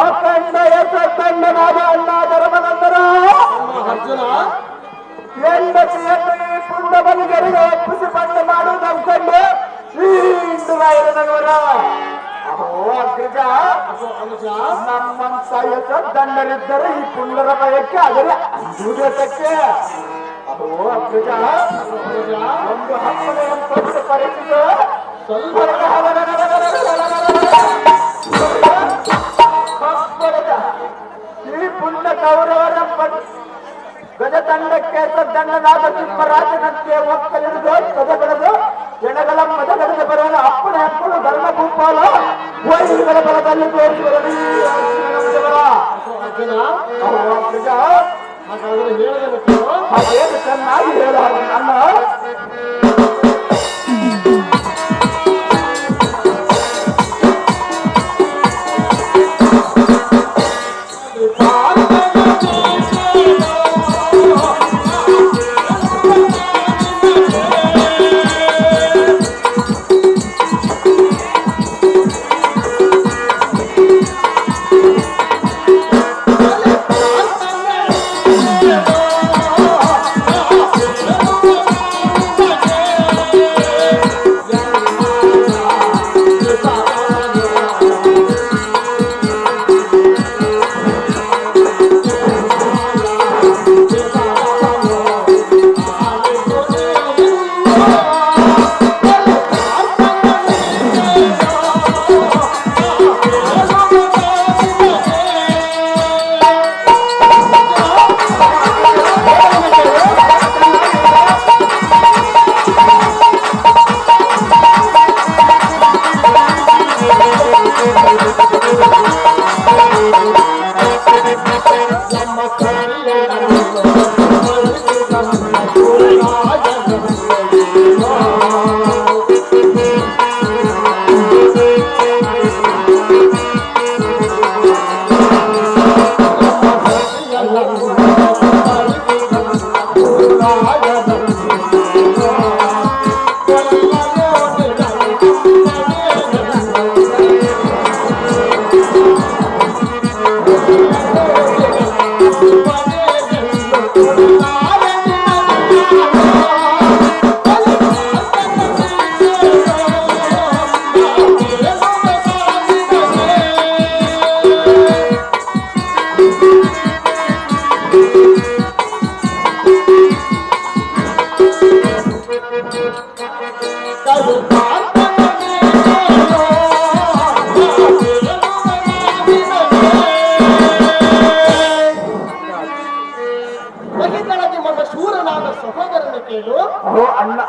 ಅಖಂಡ ತಂಡನಾದ ಅಣ್ಣ ಧರ್ಮನಂದನ ಅರ್ಜುನ ಹೆಂಡತಿಯನ್ನು ಈ ಪುಂಡ ಬಲಿಗರಿಗೆ ಒಪ್ಪಿಸಿ ಬಂದು ಮಾಡುವುದು ಅನ್ಕೊಂಡು ಶ್ರೀರಾಯನವರ ಅಗ್ರಜ ನಮ್ಮಂತ ದಂಡರಿದ್ದರೆ ಈ ಪುಂಡರ ಭಯಕ್ಕೆ ಅದರ ಅಂಜುದಕ್ಕೆ ಅಹೋ ಅಗ್ರಜ ಒಂದು ಹಪ್ಪಳೆಯನ್ನು ಪರಿಚಿತ ಈ ಪುಂಡ ಕೌರವರ ಗಜದಂಡಕ್ಕೆ ಸದ್ದಂಡನಾದ ಸಿಂಹರಾಜನಂತೆ ಒಕ್ಕಲಿರುವುದು ಕದಬೆಳೆದು ಎಣಗಳ ಮದಗಡೆದು ಬರುವ ಅಪ್ಪನ ಹಪ್ಪಳು ಧರ್ಮ ಭೂಪಾಲ ವೈರಿಗಳ ಬಲದಲ್ಲಿ ತೋರಿಸುವರಲಿ ಅದೇನು ಚೆನ್ನಾಗಿ ಹೇಳ ನನ್ನ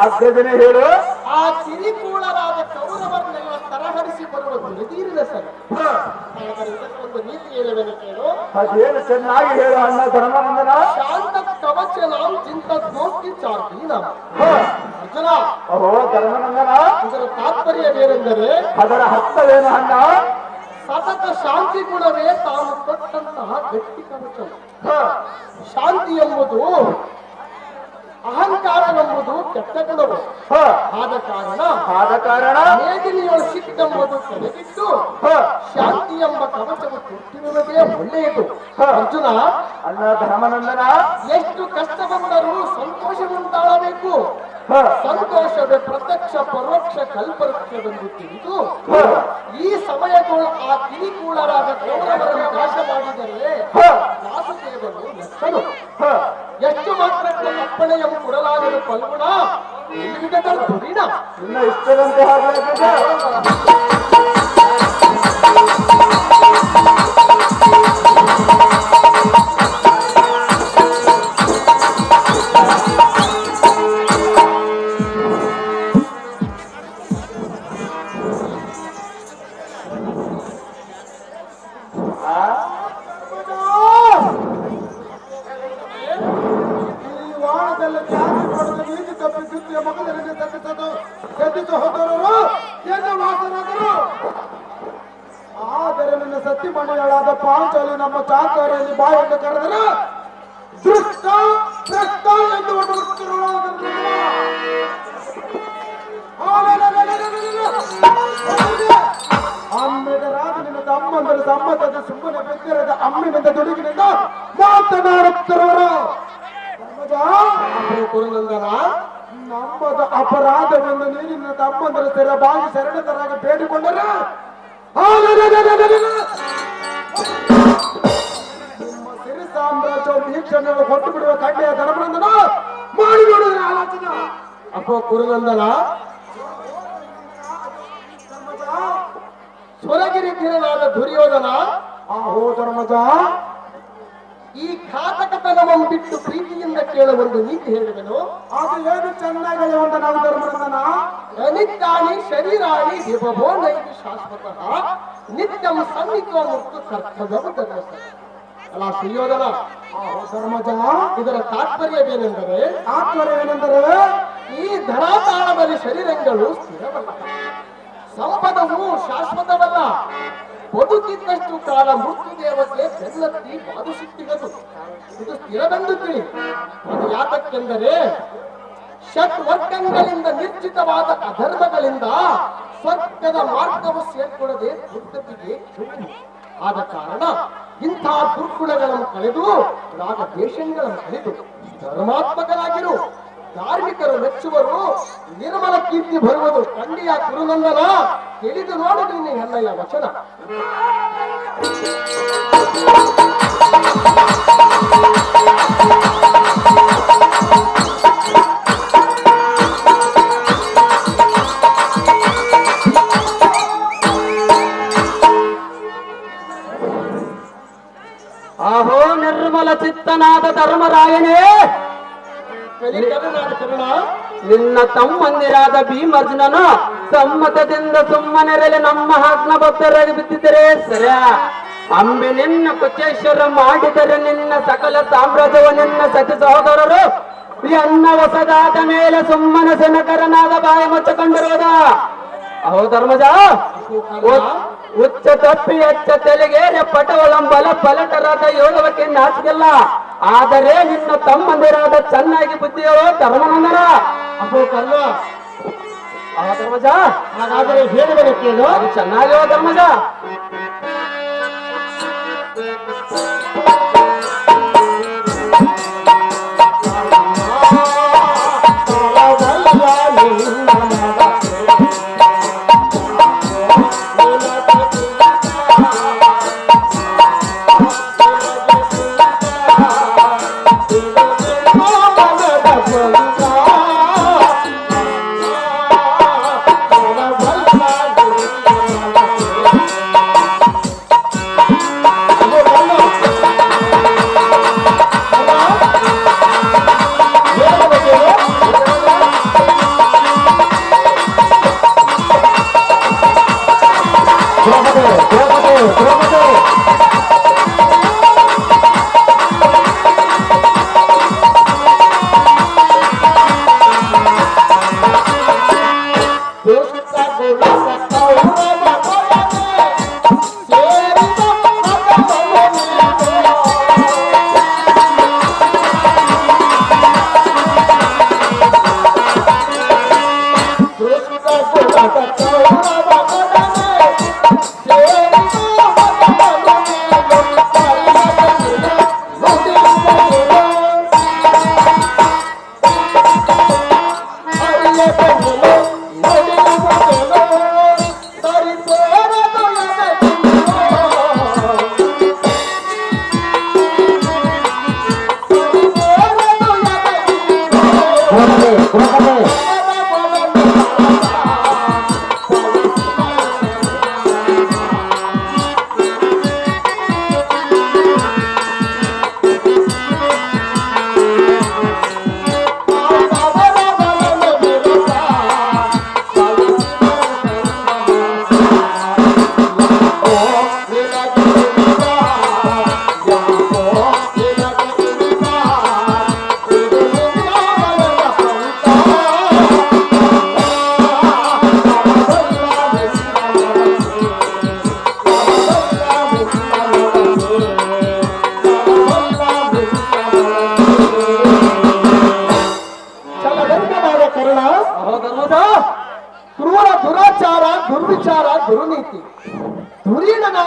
ಅಗ್ರಜನೆ ಹೇಳು ಆ ಕಿರಿಕೂಳರಾದ ಕೌರವರನ್ನೆಲ್ಲ ತರಹರಿಸಿ ಬರುವ ಧೃತಿಯಿಲ್ಲ ಸರ್ ಒಂದು ನೀತಿ ಹೇಳುವೆನು ಕೇಳು ಅದೇನು ಚೆನ್ನಾಗಿ ಹೇಳು ಅಣ್ಣ ಧರ್ಮನಂದನ ಶಾಂತ ಕವಚ ನಾವು ಚಿಂತ ದೋಸ್ತಿ ಚಾರ್ತಿ ನಾವು ಅರ್ಜುನ ಅಹೋ ಧರ್ಮನಂದನ ಇದರ ತಾತ್ಪರ್ಯವೇನೆಂದರೆ ಅದರ ಅರ್ಥವೇನು ಅಣ್ಣ ಸತತ ಶಾಂತಿ ಗುಣವೇ ತಾನು ಕೊಟ್ಟಂತಹ ಗಟ್ಟಿ ಕವಚ ಶಾಂತಿ ಎಂಬುದು ಅಹಂಕಾರವೆಂಬುದು ಕೆಟ್ಟ ಗುಣವು ಆದ ಕಾರಣ ಮೇದಿನಿಯೊಳು ಸಿಟ್ಟೆಂಬುದು ಕೆಳಗಿಟ್ಟು ಶಾಂತಿ ಎಂಬ ಕವಚವು ಕೊಟ್ಟಿರುವುದೇ ಒಳ್ಳೆಯದು ಅರ್ಜುನ ಅಣ್ಣ ಧರ್ಮನಂದನ ಎಷ್ಟು ಕಷ್ಟ ಬಂದರೂ ಸಂತೋಷವುಂಟಾಳಬೇಕು ಸಂತೋಷವೇ ಪ್ರತ್ಯಕ್ಷ ಪರೋಕ್ಷ ಕಲ್ಪವೃಕ್ಷವೆಂದು ತಿಳಿದು ಈ ಸಮಯಗಳು ಆ ಕಿರಿಕೂಳರಾದ ಕೌರವರನ್ನು ನಾಶ ಮಾಡಿದರೆ ವಾಸುದೇವನು ಲೆಕ್ಕನು ಎಷ್ಟು ಮಾತ್ರಕ್ಕೆ ಅಪ್ಪಣೆಯನ್ನು ಕೊಡಲಾಗದು ಫಲ್ಗುಣ ದುರಿಣ ಇನ್ನ ಇಷ್ಟದಂತೆ ಆದರೆ ನನ್ನ ಸತ್ಯ ಮನೆಗಳಾದ ಪಾಂಚಾಲಿ ನಮ್ಮ ಚಾಕಾರಿಯಲ್ಲಿ ಬಾಯನ್ನು ಕರೆದರೆ ದುಷ್ಟ ಭ್ರಷ್ಟ ಎಂದು ಆಮೇಲೆ ರಾಜ ನಿನ್ನ ತಮ್ಮಂದರ ಸಮ್ಮತದ ಸುಮ್ಮನೆ ಬೆಕ್ಕಿರದ ಅಮ್ಮಿನಿಂದ ದುಡುಗಿನಿಂದ ಮಾತನಾಡುತ್ತಿರುವರು. ಕುರುನಂದನ ನಮ್ಮದ ಅಪರಾಧವೆಂದು ನೀರಿನ ತಮ್ಮಂದರ ಸ್ಥಿರವಾಗಿ ಶರಣತರಾಗಿ ಬೇಡಿಕೊಂಡರೆ ನಿಮ್ಮ ಸಿರಿ ಸಾಮ್ರಾಜ್ಯ ವೀಕ್ಷಣೆಯನ್ನು ಕೊಟ್ಟು ಬಿಡುವ ಕಡ್ಡೆಯ ಧರ್ಮನಂದನ ಮಾಡಿ ನೋಡಿದ್ರೆ ಆಲೋಚನೆ. ಅಪ್ಪೋ ಕುರುನಂದನ, ಸ್ವರಗಿರಿ ಧೀರನಾದ ದುರ್ಯೋಧನ, ಆಹೋ ಧರ್ಮಜ, ಈ ಘಾತಕತನವನ್ನು ಬಿಟ್ಟು ಪ್ರೀತಿಯಿಂದ ಕೇಳುವೊಂದು ನೀತಿ ಹೇಳುವೆನು. ಅದು ಏನು ಚೆನ್ನಾಗಿ ಹೇಳುವಂತ ನಾವು ಧರ್ಮನಂದನ. ಅನಿತ್ಯಾನಿ ಶರೀರಾಣಿ ವಿಭವೋ ನೈತಿ ಶಾಶ್ವತಃ ನಿತ್ಯಂ ಸನ್ನಿತ್ವ ಮತ್ತು ಕರ್ತವ್ಯವು ಧರ್ಮಸ್ಥಳ. ಅಲ್ಲ ಸುಯೋಧನ, ಧರ್ಮಜ, ಇದರ ತಾತ್ಪರ್ಯವೇನೆಂದರೆ ಈ ಧರಾತಾಳದಲ್ಲಿ ಶರೀರಗಳು ಸ್ಥಿರವಲ್ಲ, ಸಂಪದವು ಶಾಶ್ವತವಲ್ಲ, ಬದುಕಿದ್ದಷ್ಟು ಕಾಲ ಮೃತ್ಯು ದೇವತೆ ಬೆನ್ನತ್ತಿ ಬಾಧಿಸುತ್ತಿಗದು. ಇದು ಸ್ಥಿರವೆಂದು ತಿಳಿ. ಅದು ಯಾತಕ್ಕೆಂದರೆ ಷಟ್ವರ್ಗಗಳಿಂದ ನಿರ್ಜಿತವಾದ ಅಧರ್ಮಗಳಿಂದ ಸ್ವರ್ಗದ ಮಾರ್ಗವು ಸೇರ್ಕೊಳ್ಳದೆ ದುರ್ಗತಿಗೆ ಕೆಟ್ಟು. ಆದ ಕಾರಣ ಇಂಥ ದುರ್ಗುಣಗಳನ್ನು ಕಳೆದು ರಾಗ ದೇಶಗಳನ್ನು ಕಳೆದು ಧರ್ಮಾತ್ಮಕರಾಗಿರು. ಧಾರ್ಮಿಕರು ಮೆಚ್ಚುವರು, ನಿರ್ಮಲ ಕೀರ್ತಿ ಬರುವುದು. ಕಂಡಿಯ ಕುರುನಂದನ, ತಿಳಿದು ನೋಡಿದ್ರೆ ನೀ ಹೆಣ್ಣಯ್ಯ ವಚನ. ಆಹೋ ನಿರ್ಮಲ ಚಿತ್ತನಾದ ಧರ್ಮರಾಯನೇ, ಕರುಣ ನಿನ್ನ ತಮ್ಮಂದಿರಾದ ಭೀಮರ್ಜುನನು ಸಮ್ಮತದಿಂದ ಸುಮ್ಮನೆರಲಿ ನಮ್ಮ ಆಜ್ಞಾಬದ್ಧರಾಗಿ ಬಿದ್ದಿದ್ದರೆ ಸರ. ಅಂಬೆ ನಿನ್ನ ಕುಚೇಶ್ವರ ಮಾಡಿದರೆ ನಿನ್ನ ಸಕಲ ಸಾಮ್ರಾಜ್ಯವ ನಿನ್ನ ಸತಿ ಸಹೋದರರು ಎನ್ನ ಹೊಸದಾದ ಮೇಲೆ ಸುಮ್ಮನೆ ಸೆನಕರನಾದ ಬಾಯಿ ಮುಚ್ಚಿಕೊಂಡಿರುವುದ. ಅಹೋ ಧರ್ಮಜ, ಉಚ್ಚ ತಪ್ಪಿ ಎಚ್ಚ ತೆಲಿಗೇರೆ ಪಟವಲಂಬಲ ಪಲಟರಾದ ಯೋಗವಕ್ಕೆ ನಾಚಿಕೆಲ್ಲ. ಆದರೆ ನಿನ್ನ ತಮ್ಮಂದಿರಾದ ಚೆನ್ನಾಗಿ ಬುದ್ಧಿಯೋ ಧರ್ಮನಂದನ. ಅಪ್ಪೋ ಕರ್ಣ, ಧರ್ಮಜ, ಹಾಗಾದರೆ ಹೇಳುವುದು ಕೇಳು. ಅದು ಚೆನ್ನಾಗಿರೋ ಧರ್ಮಜ. Thank you.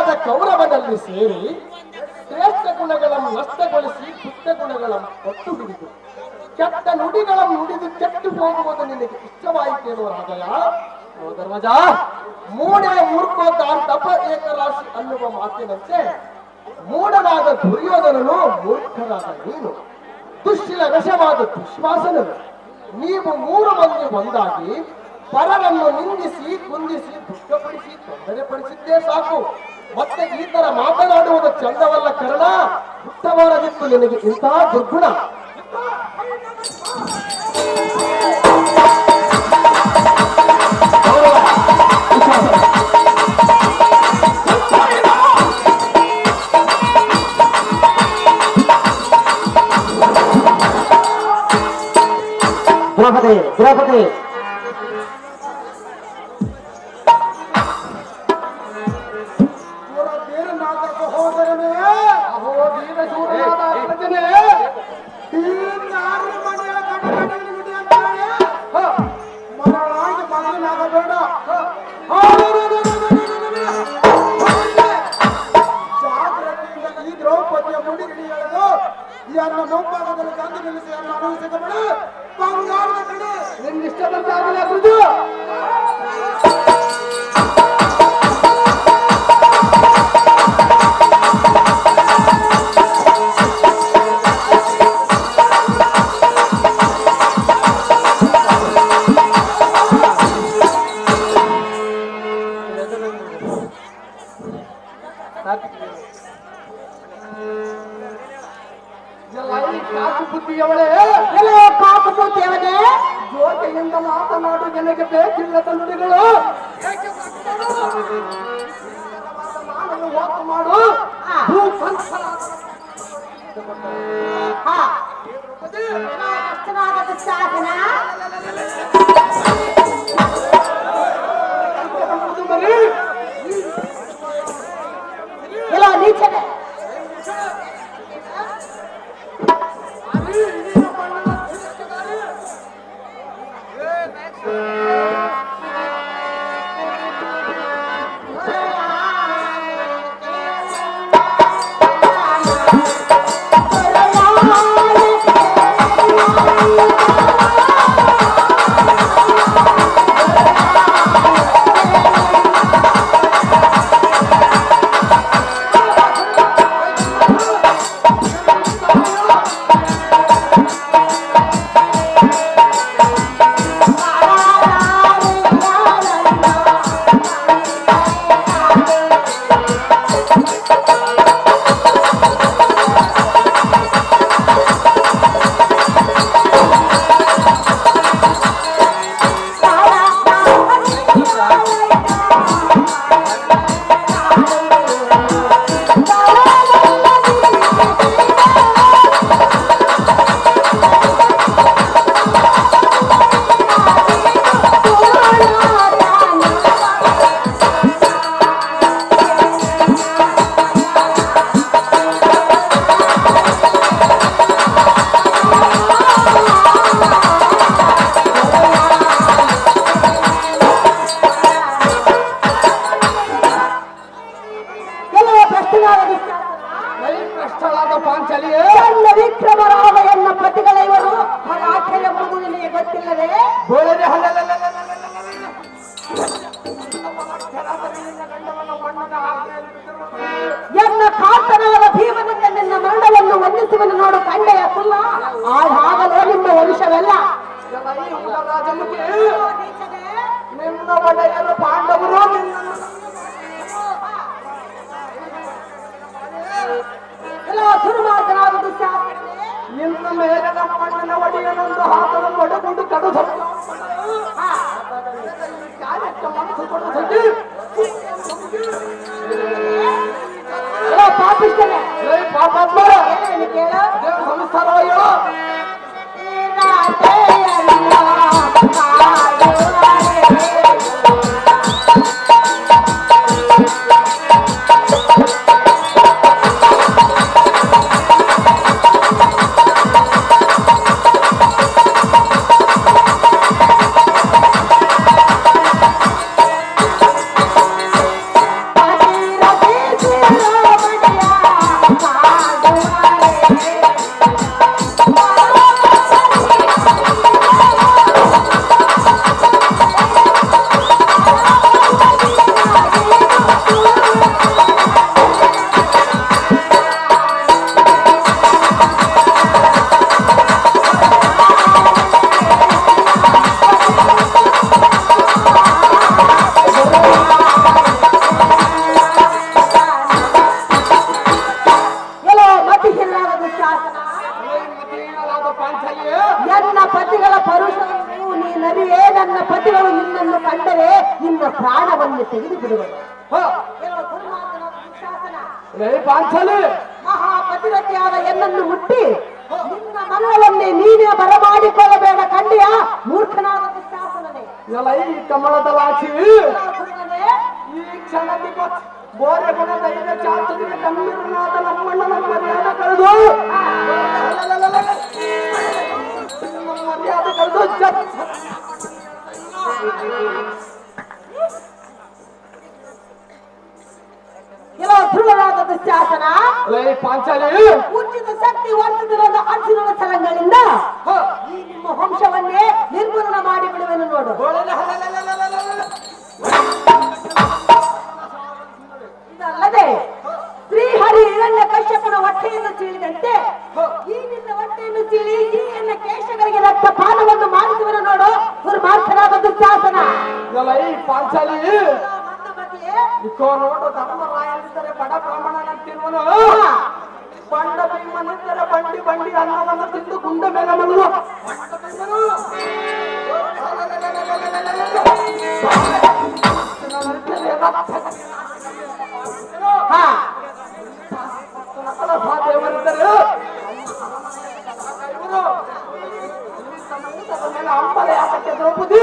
ಪಾಂಡವರಾದ ಕೌರವನಲ್ಲಿ ಸೇರಿ ಶ್ರೇಷ್ಠ ಗುಣಗಳನ್ನು ನಷ್ಟಗೊಳಿಸಿ ದುಷ್ಟ ಗುಣಗಳನ್ನು ಒಟ್ಟು ಹಿಡಿದು ಕೆಟ್ಟ ನುಡಿಗಳನ್ನು ನುಡಿದು ಕೆಟ್ಟು ಹೋಗುವುದು ನಿನಗೆ ಇಷ್ಟವಾಯಿತೇನೋ ರಾಜಯ್ಯ? ಧರ್ಮಜ, ಮೂಡೆ ಮೂರ್ಖೋದ್ದಾನ್ ತಪ ಏಕರಾಶಿ ಅನ್ನುವ ಮಾತಿನಂತೆ ಮೂಢನಾದ ದುರ್ಯೋಧನನು ಮೂರ್ಖನಾದ ನೀನು, ದುಶ್ಶೀಲ ವಶವಾದ ದುಶ್ವಾಸನನು, ನೀವು ಮೂರು ಮಂದಿ ಒಂದಾಗಿ ಪರರನ್ನು ನಿಂದಿಸಿ ಕುಂದಿಸಿ ದುಃಖಪಡಿಸಿ ತೊಂದರೆಪಡಿಸಿದ್ದೇ ಸಾಕು. ಮತ್ತೆ ಈ ತರ ಮಾತನಾಡುವುದು ಚಂದವಲ್ಲ ಕರ್ಣ. ಉತ್ತಮವಾಗಿತ್ತು ನಿನಗೆ ಇಂತಹ ದುರ್ಗುಣ. ದ್ರೌಪದಿ ದ್ರೌಪದಿ ಜೋತಿಯಿಂದ ಮಾತನಾಡು, ನನಗೆ ಬೇಕಿಲ್ಲದ ನುಡಿಗಳು ಮಾಡು. ಎಲ್ಲ ನೀಚನೆ ವಿಕ್ರಮರಾವ ಎನ್ನ ಪತಿಗಳ ಇವರು ಆಖ್ಯ ಎಂಬುದು ನಿನಗೆ ಗೊತ್ತಿಲ್ಲದೆ ಎನ್ನ ಕಾಂತನಾದ ಭೀಮನಿಂದ ನಿನ್ನ ಮರಣವನ್ನು ವಂದಿಸುವನು ನೋಡು ಕಂಡೆಯ ಕುಲ್ಲ ಹಾಗಲೋ ನಿಮ್ಮ ವಂಶವೆಲ್ಲ. ನಿನ್ನ ಒಡೆಯರು ಪಾಂಡವರು ದುರ್ಮಾರ್ಗನಾಗುವುದು ಇನ್ನು ಮೇಲೆ ನಮ್ಮ ಮಣ್ಣಿನ ಒಡೆಯನೊಂದು ಹಾಕಲು ಒಡೆದುಕೊಂಡು ಕಡುದು ಮನಸ್ಸು ಕೊಡುತ್ತದೆ. ಪಾಪಿಸ್ತೇನೆ ಪಾಪಾತ್ಮ ಸಂಸ್ಕಾರವಯ್ಯೋ ನನ್ನ ಪತಿಗಳು ನಿನ್ನನ್ನು ಕಂಡರೆ ನಿನ್ನ ಪ್ರಾಣವನ್ನು ತೆಗೆದು ಬಿಡುವರು. ಪಾಂಚಾಲಿ ಮಹಾಪತಿರತಿಯಾದ ಎನ್ನನ್ನು ಮುಟ್ಟಿ ನಿನ್ನ ಮರಣವನ್ನೇ ನೀನೇ ಬರಮಾಡಿಕೊಳ್ಳಬೇಡ ಕಂಡಿಯ ಮೂರ್ಖನಾದ ದುಶ್ಯಾಸನನೇ. ಈ ಕಮಲದ ಲಾಚಿ ಈ ಕ್ಷಣಕ್ಕೆ ಬೋರೆ ಗುಣ ದೈವ ಚಾತುರ್ಯ ಕಮ್ಮಿರನಾದ ನಮ್ಮಣ್ಣನ ಮರ್ಯಾದೆ ಕಳೆದು ಮರ್ಯಾದೆ ಕಳೆದು ಕೆಲವು ಧ್ರುವರಾದ ದುಶ್ಯಾಸನ ಪಾಂಚಾಲಿ ಉಚಿತ ಶಕ್ತಿ ವರ್ಷದ ಅರ್ಜುನನ ಛಲಗಳಿಂದ ಈ ನಿಮ್ಮ ವಂಶವನ್ನೇ ನಿರ್ಮೂಲನ ಮಾಡಿ ಬಿಡುವೆನು ನೋಡು. ಇದಲ್ಲದೆ ಶ್ರೀಹರಿ ಹಿರಣ್ಯ ಕಶ್ಯಪನ ಹೊಟ್ಟೆಯನ್ನು ಸೀಳಿದಂತೆ ಈ ನಿನ್ನ ಹೊಟ್ಟೆಯನ್ನು ಸೀಳಿ ಈ ಎನ್ನ ಕೇಶಗಳಿಗೆ ರಕ್ತಪಾನವನ್ನು ಮಾಡಿಸುವೆನು ನೋಡು ದುರ್ಮಾರ್ಗನಾದ ದುಶ್ಯಾಸನ. ಪಾಂಚಾಲಿ ಇಕೋ ನೋಡು ಧರ್ಮರಾಯನಿದ್ದರೆ ಬಡ ಬ್ರಾಹ್ಮಣನ ತಿನ್ನುವನು ಬಂಡ ಭೀಮನಿದ್ದರೆ ಬಂಡಿ ಬಂಡಿ ಅನ್ನವನ್ನು ತಿಂದು ಗುಂಡ ಮೇಲೆ ಮಲಗುವ ಸಾಧ್ಯವಿದ್ದರೆ ಅಂಬಲೆ ಯಾಕೆ ದ್ರೌಪದಿ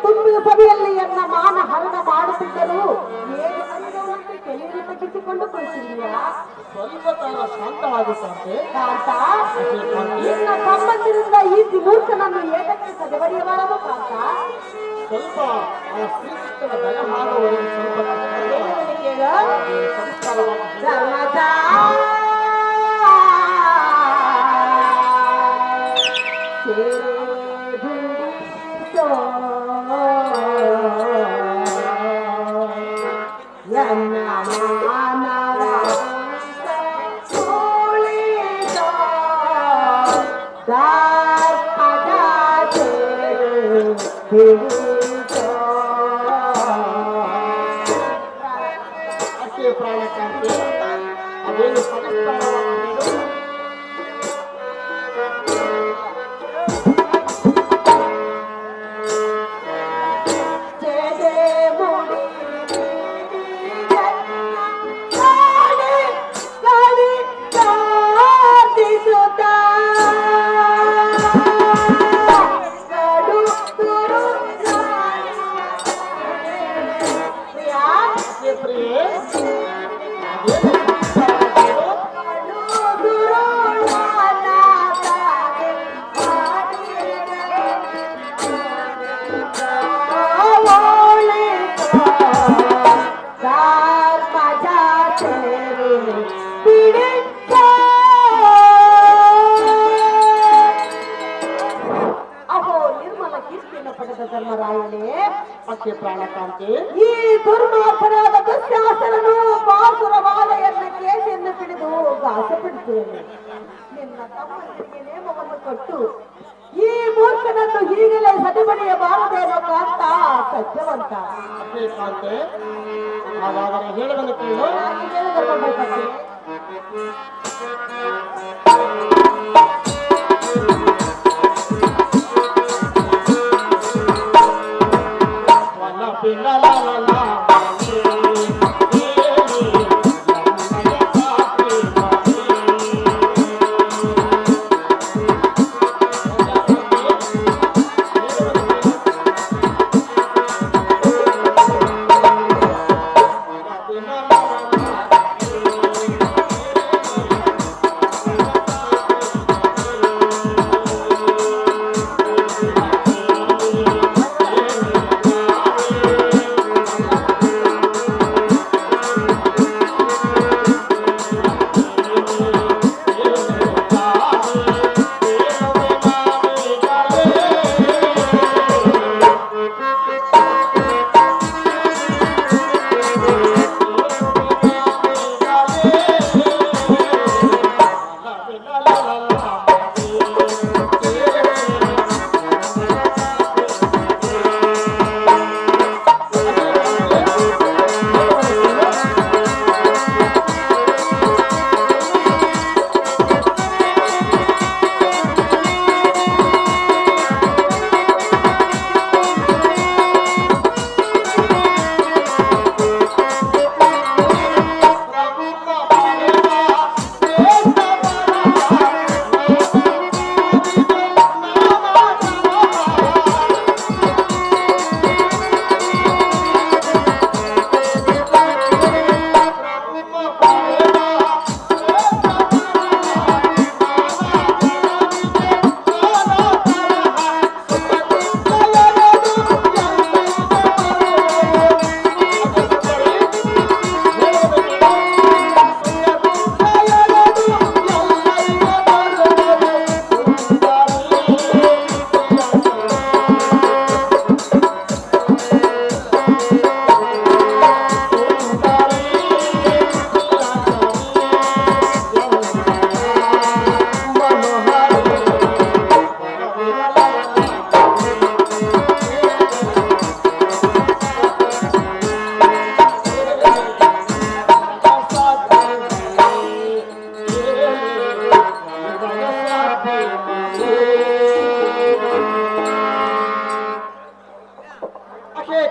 ತುಂಬಿದ ಸಭೆಯಲ್ಲಿ ಎನ್ನ ಮಾನ ಹರಣ ಮಾಡುತ್ತಿದ್ದರು ತಗ್ಗಿಸಿಕೊಂಡು ಕುಳಿತಿದೆಯಾ? ಸ್ವಲ್ಪ ಕಾಲ ಶಾಂತವಾಗುತ್ತಂತೆ. ಕಾಂತ ನಿನ್ನ ಸಂಬಂಧದಿಂದ ಈ ಮೂರ್ಖನನ್ನು ಏಕಕ್ಕೆ ಸದಬಡಿಯಬಾರದು ಕಾಂತ. ಸ್ವಲ್ಪ ಆ ಶ್ರೀಕೃಷ್ಣನ ದಯ ಮಾಡುವವರಿಗೆ ಸ್ವಲ್ಪ ಅಷ್ಟೇ ಪ್ರಾಣಕ್ಕಾಂತಿ ಅದೇನು ಸವಿಸ್ತಾರವಾಗಿದೆ. ಪ್ರಾಣಕಾಂತಿ ಈ ದುರ್ಮಾರ್ಗನಾದ ದುಶ್ಯಾಸನನು ಬಾಸುರವಾದ ಎನ್ನ ಕೇಸೆಯನ್ನು ಹಿಡಿದು ಗಾಸಪಡಿಸುವನು. ನಿನ್ನ ತಮ್ಮನಿಗೆ ನೇಮವನ್ನು ಕೊಟ್ಟು ಈ ಮೂರ್ಖನನ್ನು ಈಗಲೇ ಸದಿಬಡಿಯಬಾರದೇನೋ ಕಾಂತ ಸತ್ಯವಂತ. ಕಾಂತೆ ಹಾಗಾದರೆ ಹೇಳುವುದನ್ನು ಕೇಳು.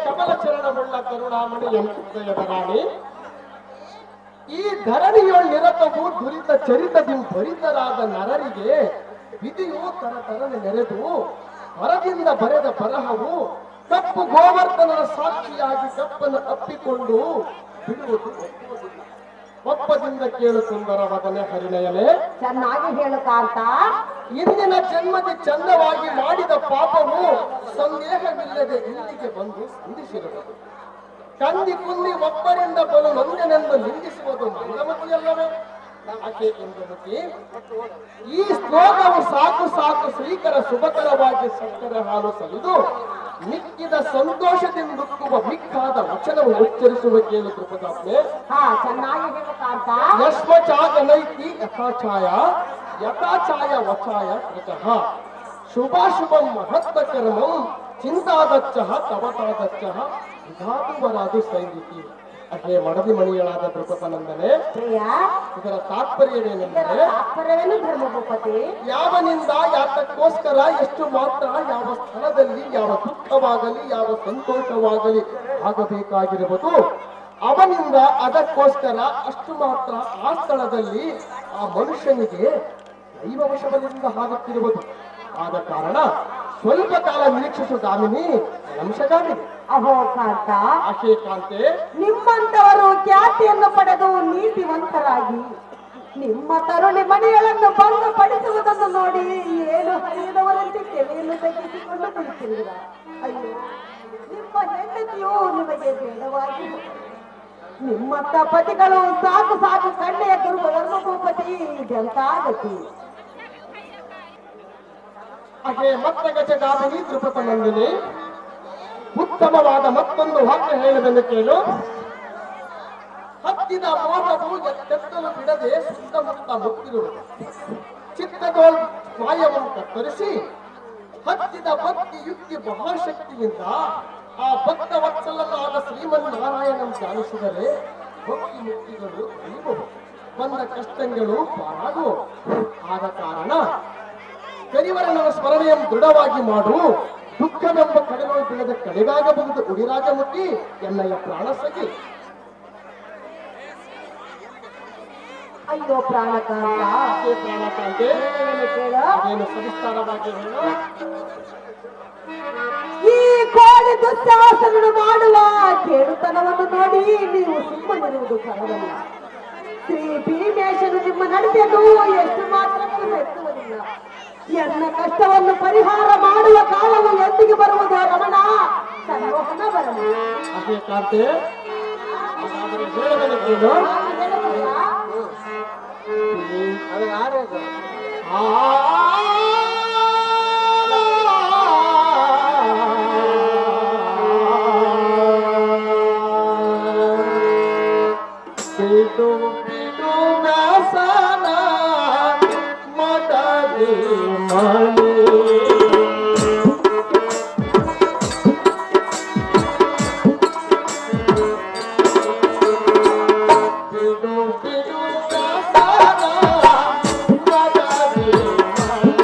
ಕಮಲ ಚರಣವುಳ್ಳ ಕರುಣಾಮಣಿ ಹೃದಯದ ರಾಣಿ, ಈ ಧರಣಿಯೊಳ್ ನಿರತವು ದುರಿತ ಚರಿತದಿಂದ ಭರಿತರಾದ ನರರಿಗೆ ವಿಧಿಯು ತರತರನೆ ನೆರೆದು ಹೊರದಿಂದ ಬರೆದ ಬರಹವು ಕಪ್ಪು ಗೋವರ್ಧನನ ಸಾಕ್ಷಿಯಾಗಿ ಕಪ್ಪನ್ನು ಅಪ್ಪಿಕೊಂಡು ಬಿಡುವುದು ಒಪ್ಪುವುದಿಲ್ಲ. ಒಪ್ಪದಿಂದ ಕೇಳು ಸುಂದರ ವದನೆ ಹರಿಣಯನೇ, ಚೆನ್ನಾಗಿ ಹೇಳು ಕಾಂತ. ಇಂದಿನ ಜನ್ಮದ ಚಂದವಾಗಿ ಮಾಡಿದ ಪಾಪವು ಸಂದೇಹವಿಲ್ಲದೆ ಇಲ್ಲಿಗೆ ಬಂದು ಸಂಧಿಸಿರುವುದು. ಕಂದಿ ಕುಂದಿ ಒಬ್ಬರಿಂದ ಬಲು ನೊಂದನೆಂದು ನಿಂದಿಸುವುದು ಮಂದಮತಿಯಲ್ಲವೇ? ಆಕೆ ಇಂದುಮತಿ, ಈ ಶ್ಲೋಕವು ಸಾಕು ಸಾಕು ಶ್ರೀಕರ ಶುಭಕರವಾಗಿ ಸಕ್ಕರೆ ಹಾಲು ಸವಿದು ಮಿಕ್ಕಿದ ಸಂತೋಷದಿಂದುಕ್ಕುವ ಮಿಕ್ಕಾದ ವಚನವು ಉಚ್ಚರಿಸುವ ಕೇಳು ಕೃಪದಾತ್ಮೆ. ಹಾ, ಚೆನ್ನಾಗಿ ಹೇಳು ಕಾಂತ. ಯಶ್ವಚಾಗನೈತಿ ಯಥಾಚಾಯ ಯಥಾಚಾಯ ವಚಾಯ ಕೃತಃ ಶುಭಾಶುಭಂ ಮಹತ್ವಕರ್ಮಂ ಚಿಂತಾದಚ್ಚ ತವತಾದಚ್ಚ ವಿಧಾತುವರಾದು ಸೈನಿಕಿ. ಅದೇ ಮಡದಿ ಮಣಿಗಳಾದ ನೃಪತನಂದನೆ, ಪ್ರಿಯ, ಇದರ ತಾತ್ಪರ್ಯವೇನೆಂದರೆ ತಾತ್ಪರ್ಯವೇನು ಧರ್ಮಭೂಪತಿ? ಯಾವನಿಂದ ಯಾತಕ್ಕೋಸ್ಕರ ಎಷ್ಟು ಮಾತ್ರ ಯಾವ ಸ್ಥಳದಲ್ಲಿ ಯಾವ ದುಃಖವಾಗಲಿ ಯಾವ ಸಂತೋಷವಾಗಲಿ ಆಗಬೇಕಾಗಿರುವುದು, ಅವನಿಂದ ಅದಕ್ಕೋಸ್ಕರ ಅಷ್ಟು ಮಾತ್ರ ಆ ಸ್ಥಳದಲ್ಲಿ ಆ ಮನುಷ್ಯನಿಗೆ ದೈವವಶದಿಂದ ಆಗುತ್ತಿರುವುದು. ಆದ ಕಾರಣ ಸ್ವಲ್ಪ ಕಾಲ ನಿರೀಕ್ಷಿಸು ಗಾಮಿನಿ, ಅಂಶಗಾಮಿನಿ. ಅಹೋ ಕಾಂತ, ಆಶೆ ಕಾಂತೆ, ನಿಮ್ಮಂತವರು ಖ್ಯಾತಿಯನ್ನು ಪಡೆದು ನೀತಿವಂತರಾಗಿ ನಿಮ್ಮ ತರುಣಿ ಮಣಿಗಳನ್ನು ಭಂಗಪಡಿಸುವುದನ್ನು ನೋಡಿ ಏನು ಹರಿಯದವರಂತೆ ಕೆಲೆಯನ್ನು ತಗ್ಗಿಸಿಕೊಂಡು ಕುಳಿತಿರುವಿರ. ಅಯ್ಯೋ, ನಿಮ್ಮ ಹೆಂಡತಿಯು ನಿಮಗೆ ಬೇಡವಾಗಿ ನಿಮ್ಮಂತ ಪತಿಗಳು ಸಾಕು ಸಾಕು ಕಣ್ಣೆಯ ದುರ್ಗ ಧರ್ಮಭೂಪತಿ, ಇದೆಂತ ಗತಿ. ಹಾಗೆ ಮತ್ತೆ ಗಜಗಾಮಿನಿ ನೃಪತನಂದಿನಿ, ಉತ್ತಮವಾದ ಮತ್ತೊಂದು ವಾಕ್ಯ ಹೇಳುವುದನ್ನು ಕೇಳು. ಹತ್ತಿದ ಮೋಹವು ಎತ್ತಲು ಬಿಡದೆ ಸುತ್ತಮುತ್ತ ಮುತ್ತಿರುವುದು, ಚಿತ್ತದೋಳ್ ಮಾಯವನ್ನು ಕತ್ತರಿಸಿ ಹತ್ತಿದ ಭಕ್ತಿ ಯುಕ್ತಿ ಮಹಾಶಕ್ತಿಯಿಂದ ಆ ಭಕ್ತ ವತ್ಸಲನಾದ ಶ್ರೀಮನ್ನಾರಾಯಣಂ ಧ್ಯಾನಿಸಿದರೆ ಭಕ್ತಿ ಮುಕ್ತಿಗಳು ಅಳಿಯುವವು, ಬಂದ ಕಷ್ಟಗಳು ಪಾರಾಗುವವು. ಆದ ಕಾರಣ ಕರಿವರನ ಸ್ಮರಣೆಯನ್ನು ದೃಢವಾಗಿ ಮಾಡು. ದುಃಖವೆಂಬ ಕಡೆಗಳು ಬೀಳದ ಕಡೆಗಾಗಬಹುದು ಉಡಿರಾಜಮುಖಿ ಎನ್ನಯ್ಯ ಪ್ರಾಣ ಸಗಿ. ಅಯ್ಯೋ ಪ್ರಾಣಕಾಂತ, ಪ್ರಾಣಕಾಂತೆ, ಕೇಳು. ಅದೇನು ಸವಿಸ್ತಾರವಾಗಿ ಹೇಳು. ಈ ಕೋಳಿ ದುಸ್ಸಾಹಸಗಳನ್ನು ಮಾಡುವ ಕೇಳುತನವನ್ನು ನೋಡಿ ನೀವು ಸುಮ್ಮನಿರುವುದು ಸರಳಲ್ಲ. ಶ್ರೀ ಭೀಮೇಶನು ನಿಮ್ಮ ನಡತೆಯನ್ನು ಎಷ್ಟು ಮಾತ್ರಕ್ಕೂ ಮೆಚ್ಚುವುದಿಲ್ಲ. ಎನ್ನ ಕಷ್ಟವನ್ನು ಪರಿಹಾರ ಮಾಡುವ ಕಾಲವು ಎಂದಿಗೆ ಬರುವುದು ರಮಣ, ಸಂಮೋಹನ ಬರಲಿ. ಅದೇ ಕಾಂತೆ, ಹಾಗಾದರೆ ಹೇಳುವುದನ್ನು ಕೇಳು. ಬಿಡು ಬಿಡು ವ್ಯಾಸನ ಮಡದಿ ಮಣಿ, ಬಿಡು ಬಿಡು ವ್ಯಾಸನ ಮಡದಿ ಮಣಿ.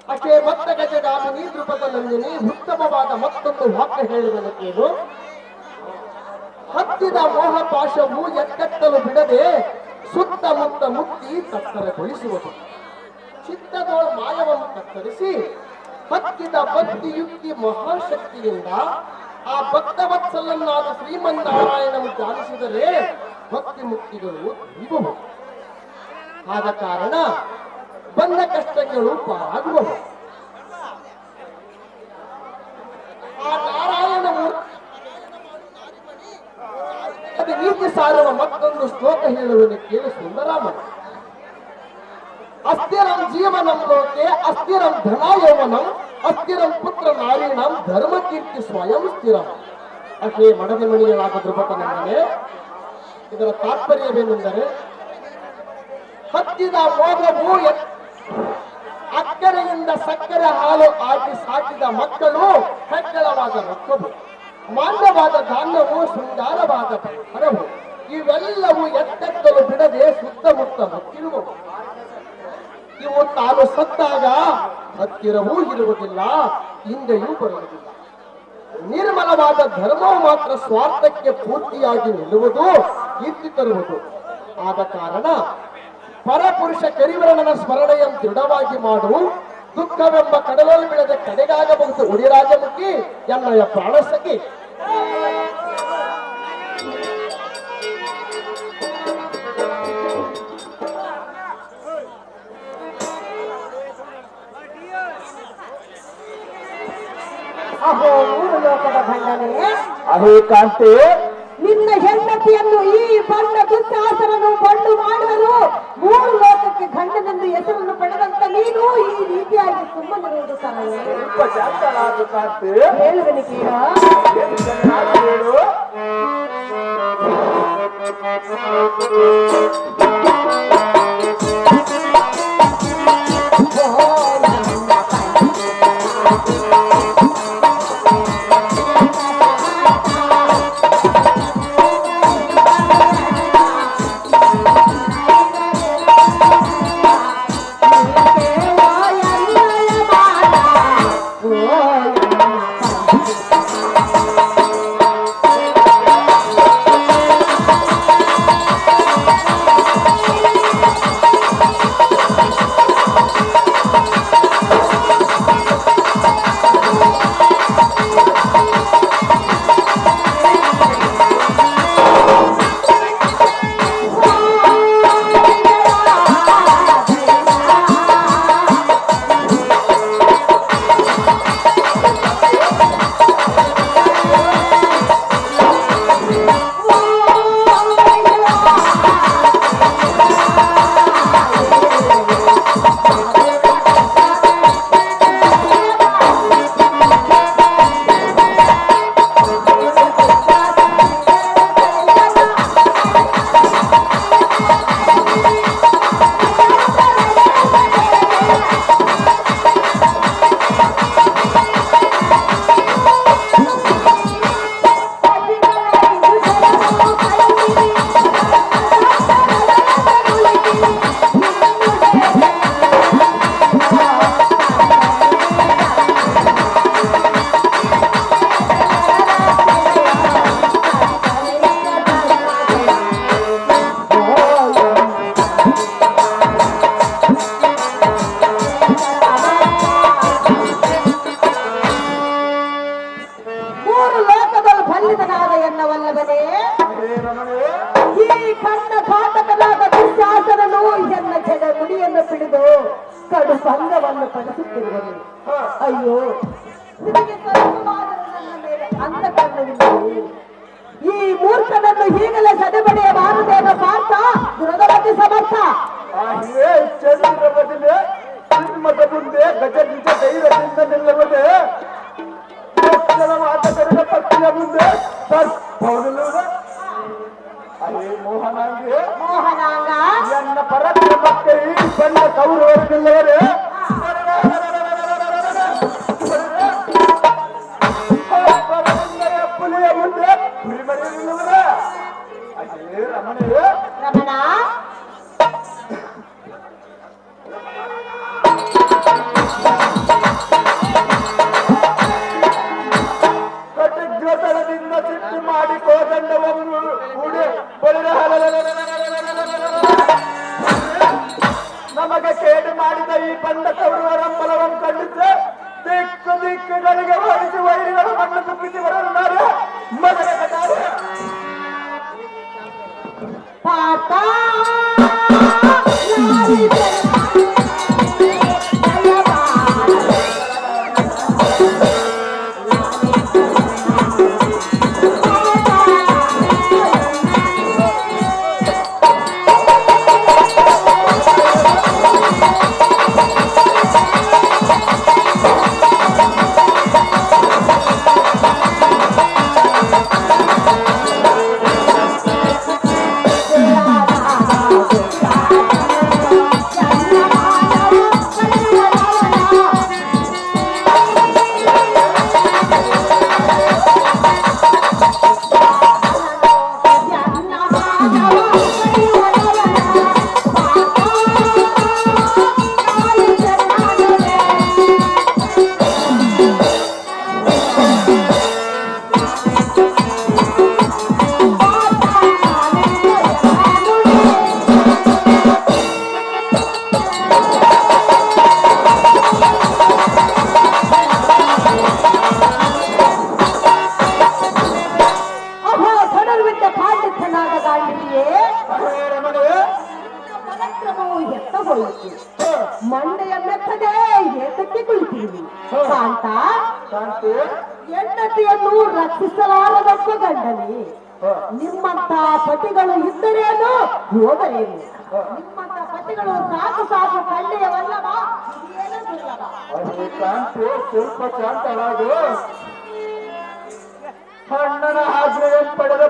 ಅಷ್ಟೇ ಮತ್ತ ಗಜಗಾಮಿನಿ ದೃಪದ ನಂದಿನಿ ಉತ್ತಮವಾದ ಮತ್ತೊಂದು ವಾಕ್ಯ ಹೇಳುವುದನ್ನು ಕೇಳು. ಹತ್ತಿದ ಮೋಹ ಪಾಶವು ಎಕ್ಕತ್ತಲು ಬಿಡದೆ ಸುತ್ತಮುತ್ತ ಮುತ್ತಿ ತತ್ತರಗೊಳಿಸುವುದು. ಚಿತ್ತದೋಳ ಮಾಯವನ್ನು ಕತ್ತರಿಸಿ ಹತ್ತಿದ ಭಕ್ತಿಯುಕ್ತಿ ಮಹಾಶಕ್ತಿಯಿಂದ ಆ ಭಕ್ತವತ್ಸಲನ್ನಾದ ಶ್ರೀಮನ್ನಾರಾಯಣನು ಧ್ಯಾನಿಸಿದರೆ ಭಕ್ತಿ ಮುಕ್ತಿಗಳು ದೊರೆಯುವವು. ಆದ ಕಾರಣ ಬಂದ ಕಷ್ಟಗಳು ಪಾರಾಗುವವು. ಆ ನಾರಾಯಣ ನೀತಿ ಸಾರುವ ಮತ್ತೊಂದು ಶ್ಲೋಕ ಹೇಳುವುದನ್ನು ಕೇಳಿ ಸುಂದರಾಮನ. ಅಸ್ಥಿರಂ ಜೀವನಂ ಲೋಕೆ ಅಸ್ಥಿರಂ ಧನ ಯೌವನಂ ಅಸ್ಥಿರಂ ಪುತ್ರ ನಾರೀಣಂ ಧರ್ಮ ಕೀರ್ತಿ ಸ್ವಯಂ ಸ್ಥಿರಂ. ಅಷ್ಟೇ ಮಡದಿ ಮಣಿಯಲಾದ ದೃಪದನಂದನೆ. ಇದರ ತಾತ್ಪರ್ಯವೇನೆಂದರೆ ಹತ್ತಿದ ಮೋಹವು ಅಕ್ಕರೆಯಿಂದ ಸಕ್ಕರೆ ಹಾಲು ಹಾಕಿ ಸಾಕಿದ ಮಕ್ಕಳು ಹೆಗ್ಗಳವಾದ ಮಕ್ಕಳು, ಮಾನ್ಯವಾದ ಧಾನ್ಯವು ಶೃಂಗಾರವಾದ ಹರವು, ಇವೆಲ್ಲವೂ ಎತ್ತೆತ್ತಲು ಬಿಡದೆ ಸುತ್ತಮುತ್ತ ಮಕ್ಕಿರುವವು. ಇವು ತಾನು ಸತ್ತಾಗ ಹತ್ತಿರವೂ ಇರುವುದಿಲ್ಲ, ಹಿಂದೆಯೂ ಬರುವುದಿಲ್ಲ. ನಿರ್ಮಲವಾದ ಧರ್ಮವು ಮಾತ್ರ ಸ್ವಾರ್ಥಕ್ಕೆ ಪೂರ್ತಿಯಾಗಿ ನಿಲ್ಲುವುದು, ಕೀರ್ತಿ ತರುವುದು. ಆದ ಕಾರಣ ಪರಪುರುಷ ಕರಿವರ್ಣನ ಸ್ಮರಣೆಯನ್ನು ದೃಢವಾಗಿ ಮಾಡು. ದುಃಖವೆಂಬ ಕಡಲಲ್ಲಿ ಬೆಳೆದ ಕಡೆಗಾಗಬಹುದು ಉಡಿರಾಜಮುಖಿ ಎನ್ನಯ ಪ್ರಾಣಸಖಿ. ಅಹೋ ಮೂರು ಲೋಕದ ಭಂಡನೆ, ಅಹೇ ಕಾಂತೆ, ನಿನ್ನ ಹೆಂಡತಿಯನ್ನು ಈ ಬಂಡ ದುಸ್ಸಾಹಸರನ್ನು ಬಂಡು ಮಾಡುವರು. ಮೂರು ಲೋಕಕ್ಕೆ ಗಂಡನೆಂದು ಹೆಸರನ್ನು ಪಡೆದಂತ ನೀನು ಈ ರೀತಿಯಾಗಿ ಸುಮ್ಮನಿರುವುದು ಸಲಹೆ. ಸ್ವಲ್ಪ ಜಾತರಾದ ಕಾಂತೆ, ಹೇಳುವನು ಕೇಳ. ಹೇಳು. ಈ ಕಣ್ಣ ಘಾತಕನಾದ ದುಶ್ಯಾಸನನು ಎನ್ನ ಜಡ ಮುಡಿಯನ್ನು ಹಿಡಿದು ಕಡು ಭಂಗವನ್ನು ಪಡಿಸುತ್ತಿರುವನು. ಅಯ್ಯೋ, ನಿನಗೆ ಸ್ವಲ್ಪವಾದರೂ ನನ್ನ ಮೇಲೆ ಅಂದ ಕಣ್ಣವಿಲ್ಲ. ಈ ಮೂರ್ಖನನ್ನು ಈಗಲೇ ಸದೆಬಡೆಯಬಾರದೇನೋ ಪಾರ್ಥ ದುರದವತಿ ಸಮರ್ಥ. ಬದಲೇ ಮತ ಮುಂದೆ ಗಜ ನಿಜ ಧೈರ್ಯದಿಂದ ನಿಲ್ಲುವುದೇ ಆಟಗಾರರ ಪಕ್ಷಿಯ ಮುಂದೆ ಅದೇ ಮೋಹನಾಂಗಿ ಮೋಹನಾಂಗ ಎನ್ನ ಪರಾಕ್ರಮಕ್ಕೆ ಈ ಬಣ್ಣ ಕೌರವರಿಲ್ಲವರೇ ಪುಲಿಯ ಮುಂದೆ ಕುರಿಮರಿಯಿಲ್ಲವರೇ ಅದೇ ರಮಣೆ ರಮಣ ಕಂಡ ಕೌರವರ ಬಲವನ್ನು ಖಂಡಿಸಿ ದಿಕ್ಕು ದಿಕ್ಕುಗಳಿಗೆ ಓಡಿಸಿ ವೈರಿಗಳ ಮಣ್ಣು ತುಪ್ಪಿಸಿ ಬರಲಾರೆ ಮಗನ ಕಟಾರೆ ಪಾತಾ ಮಂಡೆಯ ಮೆತ್ತಗೆ ಏತಕ್ಕೆ ಕುಳಿತೀವಿ ಕಾಂತ ಹೆಂಡತಿಯನ್ನು ರಕ್ಷಿಸಲಾರದಕ್ಕೂ ಗಂಡನಿ ನಿಮ್ಮಂತ ಪತಿಗಳು ಇದ್ದರೇನು ಹೋದರೇನು ನಿಮ್ಮಂತ ಪತಿಗಳು ಸಾಕು ಸಾಕು ಕಂಡೆಯವಲ್ಲವ ಸ್ವಲ್ಪ ಶಾಂತಳಾಗು ಅಣ್ಣನ ಆಜ್ಞೆಯ ಪಡೆದ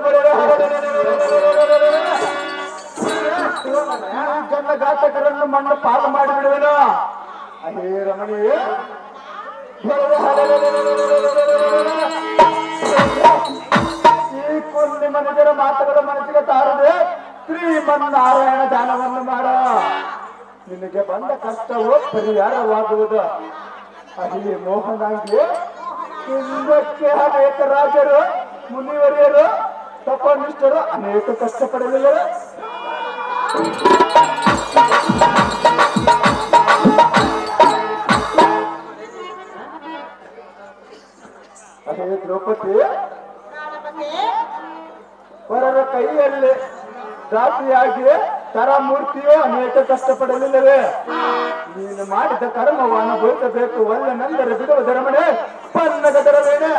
ಘಾತಕರನ್ನು ಮಣ್ಣು ಪಾಲು ಮಾಡಿಬಿಡುವನು ಅಹೇ ರಮಣಿ ಈ ಕುಂದಿ ಮನುಜರ ಮಾತುಗಳ ಮನಸ್ಸಿಗೆ ತಾರದೆ ಶ್ರೀಮನ್ನಾರಾಯಣ ದಾನವನ್ನು ಮಾಡ ನಿನಗೆ ಬಂದ ಕಷ್ಟವು ಪರಿಹಾರವಾಗುವುದು ಅಹೇ ಮೋಹನಾಂಗಿ ಹಿಂದಕ್ಕೆ ಅನೇಕ ರಾಜರು ಮುನಿವರಿಯರು ತಪನಿಷ್ಠರು ಅನೇಕ ಕಷ್ಟಪಡಲಿಲ್ಲರು ಅದೇ ದ್ರೌಪದಿ ಪರರ ಕೈಯಲ್ಲಿ ದಾಸಿಯಾಗಿ ತರಮೂರ್ತಿಯು ಅನೇಕ ಕಷ್ಟಪಡಲಿಲ್ಲವೇ ನೀನು ಮಾಡಿದ ಕರ್ಮವನ್ನು ಅನುಭವಿಸಬೇಕು ಒಳ್ಳೆನೆಂದರೆ ಬಿಡುವ ಧರ್ಮಣೆ ಪನ್ನಗ ದರವೇನೆ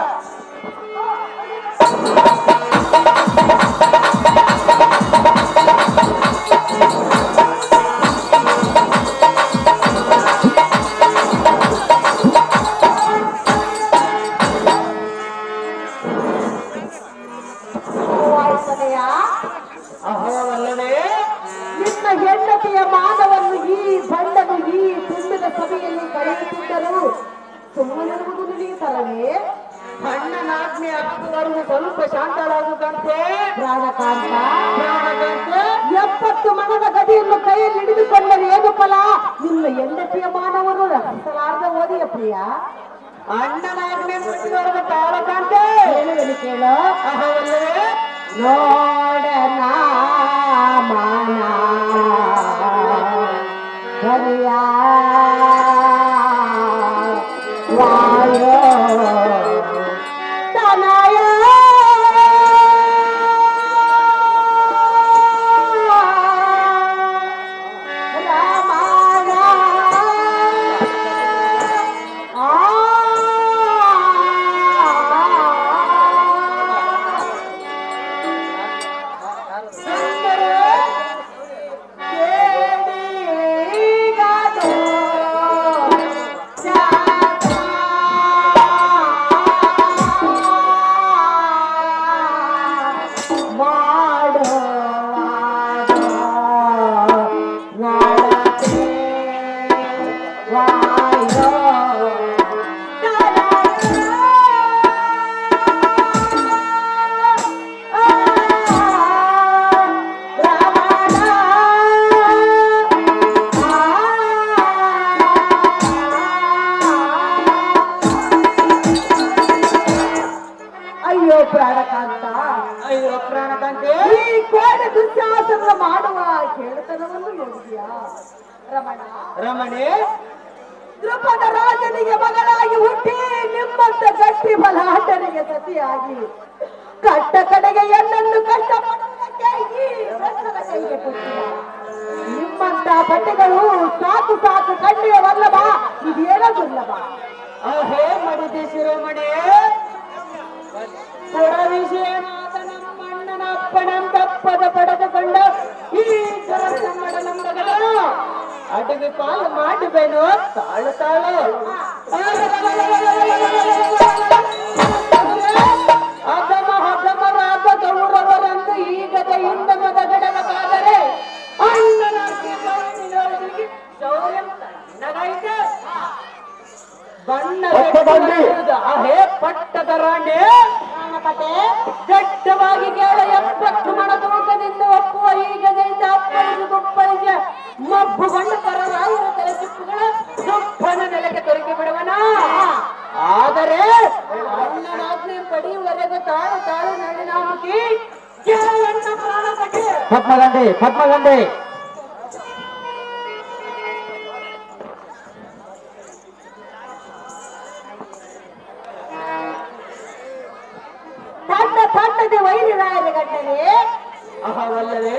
ನಿನ್ನ ಹೆಂಡತಿಯ ಮಾನವನ್ನು ಈ ಬಂಡನು ಈ ತುಂಬಿದ ಸಭೆಯಲ್ಲಿ ಕರೆಯುತ್ತಿದ್ದರು ಸುಮ್ಮನಿರುವುದು ನಿಲ್ಲಿತರವೇ ಅಣ್ಣನಾಜ್ಞೆ ಆಗುವವರೆಗೂ ಸ್ವಲ್ಪ ಶಾಂತಳಾಗುತ್ತಂತೆ ಪ್ರಾಣಕಾಂತ 70 ಮನದ ಗದಿಯನ್ನು ಕೈಯಲ್ಲಿ ಹಿಡಿದುಕೊಂಡರೆ ಏನು ಫಲ ನಿನ್ನ ಹೆಂಡತಿಯ ಮಾನವನ್ನು ರಕ್ಷಿಸಲಾರದ ಓದಿಯ ಪ್ರಿಯ ಅಣ್ಣನಾಜ್ಞೆ ಮುಟ್ಟಿದವರೆಗೂ ತಾಳಕಂತೆ ಹೇಳುವೆನು ಕೇಳು ನೋಡನ ಮಾನ ಹರಿಯ ವಾಯೋ ತನಯ ರಾಮಾಯ ಈ ಕೋಡ ದುಶ್ಯಾಸನ ಮಾಡುವ ಕೇಳತನವನ್ನು ನೋಡಿದ್ಯಾ ರಮಣ ರಮಣೆ ದ್ರುಪದ ರಾಜನಿಗೆ ಮಗಳಾಗಿ ಹುಟ್ಟಿ ನಿಮ್ಮಂತ ಗಟ್ಟಿ ಬಲಾಢ್ಯರಿಗೆ ಸತಿಯಾಗಿ ಕಟ್ಟ ಕಡೆಗೆ ಎನ್ನನ್ನು ಕಷ್ಟಪಡುವುದಕ್ಕೆ ಈ ವ್ಯಸನ ಕೈಗೆ ಕೊಟ್ಟಿಲ್ಲ. ನಿಮ್ಮಂತ ಪಟ್ಟಿಗಳು ಸಾಕು ಸಾಕು ಕಣ್ಣಿಗೆ ವಲ್ಲಭ, ಇದೇನೋ ದುರ್ಲಭ. ಹೇ ಮಡಿದಿ ಶಿರೋಮಣಿ ಪುರ ವಿಷಯನಾದ ನಮ್ಮಣ್ಣನ ಅಪ್ಪನ ತಪ್ಪದ ಪಡೆದುಕೊಂಡ ಈ ಕನ್ನಡ ಅಡುಗೆ ಕಾಲು ಮಾಡಬೇನು ತಾಳು ತಾಳು ಅಧಮ ಹದಮರಾದ ಗೌರವರಂದು ಈಗದ ಹಿಂದಮದ ಗಡಲಕ್ಕಾದರೆ ಅಣ್ಣನ ಶೌರ್ಯ ತಣ್ಣಗೈತೆ. ಬಣ್ಣ ಹೇ ಪಟ್ಟದ ರಾಣೆ ದಟ್ಟವಾಗಿ ಕೇಳ 70 ಮಣ ತೂಕದಿಂದ ಒಪ್ಪುವ ಈಗದಿಂದ ಅಪ್ಪಳಿಸಿ ಗುಪ್ಪಳಿಸಿ ಮಬ್ಬು ಬಣ್ಣ ಪರರಾಯರ ತಲೆ ಚಿಪ್ಪುಗಳ ದುಪ್ಪನ ನೆಲಕ್ಕೆ ತೊರಗಿ ಬಿಡುವನ. ಆದರೆ ಅಣ್ಣನಾಜ್ಞೆ ಪಡೆಯುವವರೆಗೂ ತಾಳು ತಾಳು ನಡಿನಾಮುಖಿ ಕೇಳಣ್ಣ ಪ್ರಾಣ ಕಟ್ಟಿ ಪದ್ಮಗಂಡೆ ತಣ್ಣದೆ ವೈರಿರಾಯರ ಗಂಡನೆ ಅಹವಲ್ಲವೇ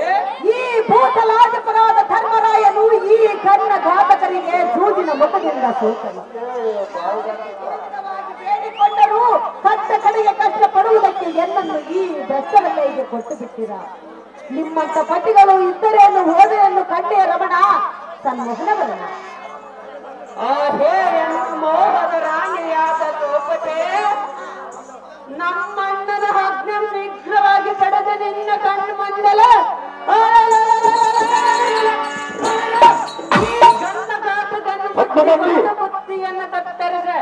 ಈ ಭೂತಲಾಜಪರಾದ ಧರ್ಮರಾಯನು ಈ ಕರ್ಣ ಘಾತಕರಿಗೆ ಸೂಜಿನ ಮುಖದಿಂದ ಸೋತನು. ಬೇಡಿಕೊಂಡರೂ ಕಟ್ಟ ಕಡೆಗೆ ಕಷ್ಟಪಡುವುದಕ್ಕೆ ಎನ್ನನ್ನು ಈ ಭ್ರಷ್ಟರ ಕೈಗೆ ಕೊಟ್ಟು ಬಿಟ್ಟಿರ. ನಿಮ್ಮಂತ ಪತಿಗಳು ಇದ್ದರೇನು ಹೋದೆಯನ್ನು ಕಂಡೇ ರಮಣ ಸನ್ಮೋಹನವರಣ. ಹೇ ಮೋಹದ ರಾಣಿಯಾದ ದ್ರೌಪದಿ ನಮ್ಮಣ್ಣನ ಆಜ್ಞೆ ಶೀಘ್ರವಾಗಿ ಪಡೆದ ನಿನ್ನ ಕಣ್ಣು ಮಂಡಲ ಬುದ್ಧಿಯನ್ನು ಕತ್ತರಿಸಿ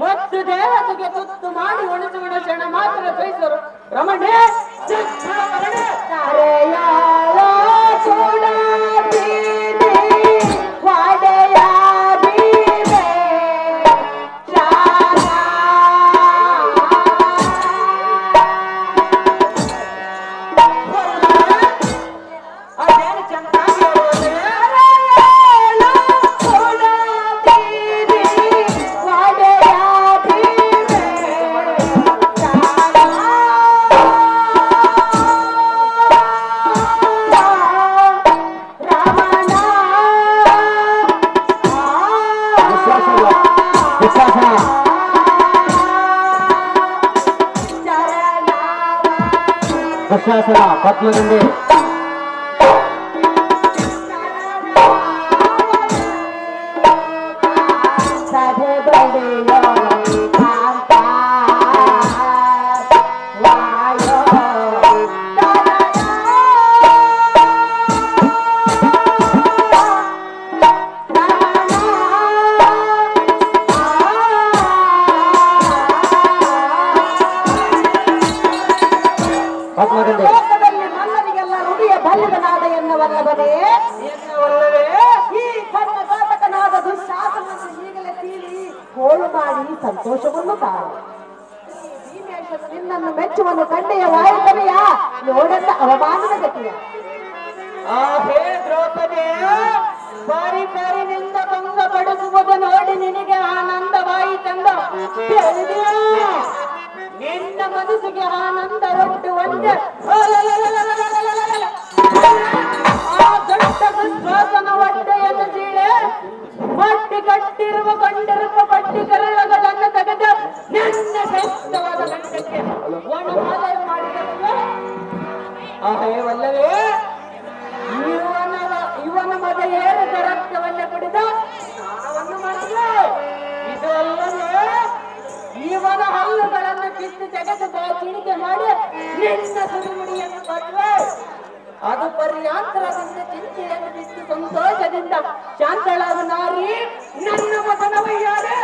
ಮತ್ತು ದೇಹತೆಗೆ ತುತ್ತು ಮಾಡಿ ಉಳಿಸುವ ಕ್ಷಣ ಮಾತ್ರ ಸಹಿಸರು ರಮಣೆ ದುಶ್ಯಾಸನ ಪದ್ಮಗಂಡೆ ಲೋಕದಲ್ಲಿ ಮಲ್ಲರಿಗೆಲ್ಲ ನುಡಿಯ ಬಲ್ಲದನಾದ ಎನ್ನವಲ್ಲವೇ ಈ ಕರ್ಣ ಘಾತಕನಾದ ದುಶ್ಯಾಸನವನ್ನು ಈಗಲೇ ತೀರಿ ಹೋಳು ಮಾಡಿ ಸಂತೋಷವನ್ನು ತಾಳು. ಭೀಮೇಶ್ವರ ನಿನ್ನನ್ನು ಮೆಚ್ಚುವನ್ನು ಕಂಡೆಯ ವಾಯುತನೆಯ ನೋಡಲ್ಲ ಅವಮಾನದ ಗತಿಯ. ಹೇ ದ್ರೌಪದಿ ಬಾರಿ ಬಾರಿನಿಂದ ಭಂಗ ಪಡಿಸುವುದು ನೋಡಿ ನಿನಗೆ ಆನಂದವಾಯಿತೆಂದ ಹೇಳಿದೆಯಾ? ನಿನ್ನ ಮನಸ್ಸಿಗೆ ಆನಂದ ಒಟ್ಟು ಒಂದೇ ಆ ದೊಡ್ಡ ದುಶ್ವಾಸನ ಹೊಟ್ಟೆಯನ್ನು ಸೀಳೆ ಮಟ್ಟಿ ಕಟ್ಟಿರುವ ಕೊಂಡಿರುವ ಪಟ್ಟಿ ಕರಳಗಳನ್ನು ತೆಗೆದು ನಿನ್ನ ಶ್ರೇಷ್ಠವಾದ ಗಂಡಕ್ಕೆ ಒಣಮಾಲೆ ಮಾಡಿದವೇ ಅಹೇವಲ್ಲವೇ ಇವನ ಮದ ಏರಿದ ರಕ್ತವನ್ನೇ ಕುಡಿದ ಸ್ನಾನವನ್ನು ಮಾಡಿದೆ. ಇದು ಅಲ್ಲವೇ ಇವನ ಹಲ್ಲುಗಳನ್ನು ಕಿತ್ತು ತೆಗೆದು ಚಿಣಿಕೆ ಮಾಡಿ ನಿನ್ನ ಸುರಿಮುಡಿಯನ್ನು ಕೊಟ್ಟರೆ ಅದು ಪರ್ಯಾಂತರದಿಂದ ಚಿಂತೆಯನ್ನು ಬಿಟ್ಟು ಸಂತೋಷದಿಂದ ಶಾಂತಳಾದ ನಾರಿ ನನ್ನ ಮತನವಯ್ಯಾರೆ.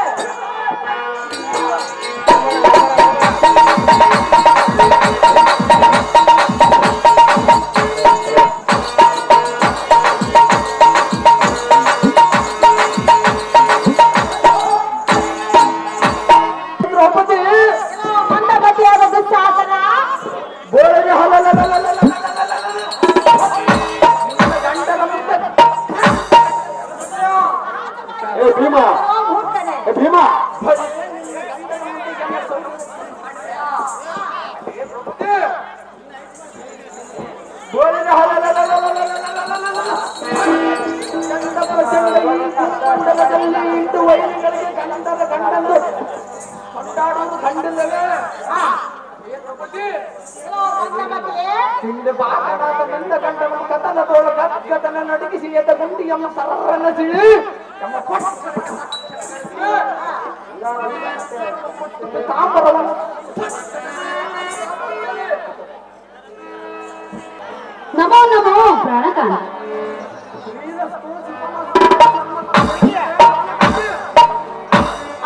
ಮಂದಗತಿಯಾದ ದುಶ್ಯಾಸನ ಭೀಮ ಭೀಮ ಹೋಗ್ತಾನೆ. ಏ ಭೀಮ ಇಂದು ವೈರಿಗಳಿಗೆ ಗಂಡದ ಗಂಡಂದು ಕೊಂಡಾಡುವುದು ಕಂಡಿಲ್ಲವೇ ಹಿಂದೆ ಬಾಗಡಾದ ನಂದ ಗಂಡನ ಕಥನದೋಳ ಗದ್ಗದನ ನಡುಗಿಸಿ ಎದ್ದ ಗುಂಡಿಯಮ್ಮ ಸರರನ್ನ ಸಿಳಿ ತಾಂಬರವನ್ನು ನಮೋ ನಮೋ ಪ್ರಾಣಕಾಂತ.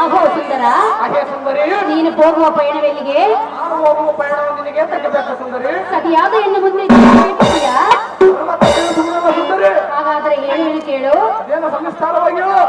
ಅಹೋ ಸುಂದರ, ಹಾಗೆ ಸುಂದರಿ ನೀನು ಹೋಗುವ ಪಯಣವೆಲ್ಲಿಗೆ? ನಾನು ಹೋಗುವ ಪಯಣವನ್ನು ನಿನಗೆ ತಕ್ಕಬೇಕು ಸುಂದರಿ. ಸರಿಯಾದ ಹೆಣ್ಣು ಮುಂದೆ ಇಟ್ಟಿದ್ದೀಯಾ? ಮತ್ತೆ ನೀನು ಸುಮ್ಮನೆ ಸುಂದರಿ ಹಾಗಾದ್ರೆ ಹೇಳಿ ಕೇಳು. ಅದೇನು ಸಂಸ್ಕಾರವಾಗಿ ಹೇಳು.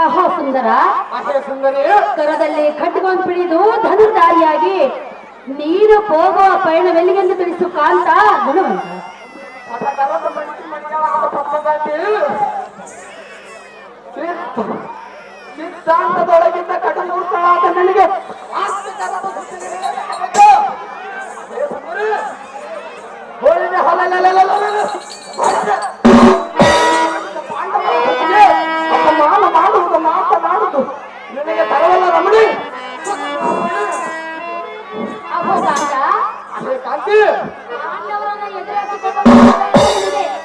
ಅಹೋ ಸುಂದರ, ಹಾಗೆ ಸುಂದರಿ ಕರದಲ್ಲಿ ಖಡ್ಗವನ್ನು ಹಿಡಿದು ಧನುರ್ಧಾರಿಯಾಗಿ ನೀನು ಹೋಗುವ ಪಯಣವೆಲ್ಲಿಗೆಂದು ತಿಳಿಸು ಕಾಂತ ಗುಣವಂತ. ಸಿದ್ಧಾಂತದೊಳಗಿಂದ ಕಟಮೂರ್ತಳಾದ ನನಗೆ ಹೋಳಿನ ಮಾನ ಮಾಡುವುದು ಮಾತನಾಡುವುದು ನಿನಗೆ ತರವಲ್ಲ ರಮಣಿ. ಅಹೋ ಕಾಂತ, ಕಾಂತಿ ಪಾಂಡವರನ್ನ ಎದುರಾಗಿಕೊಂಡು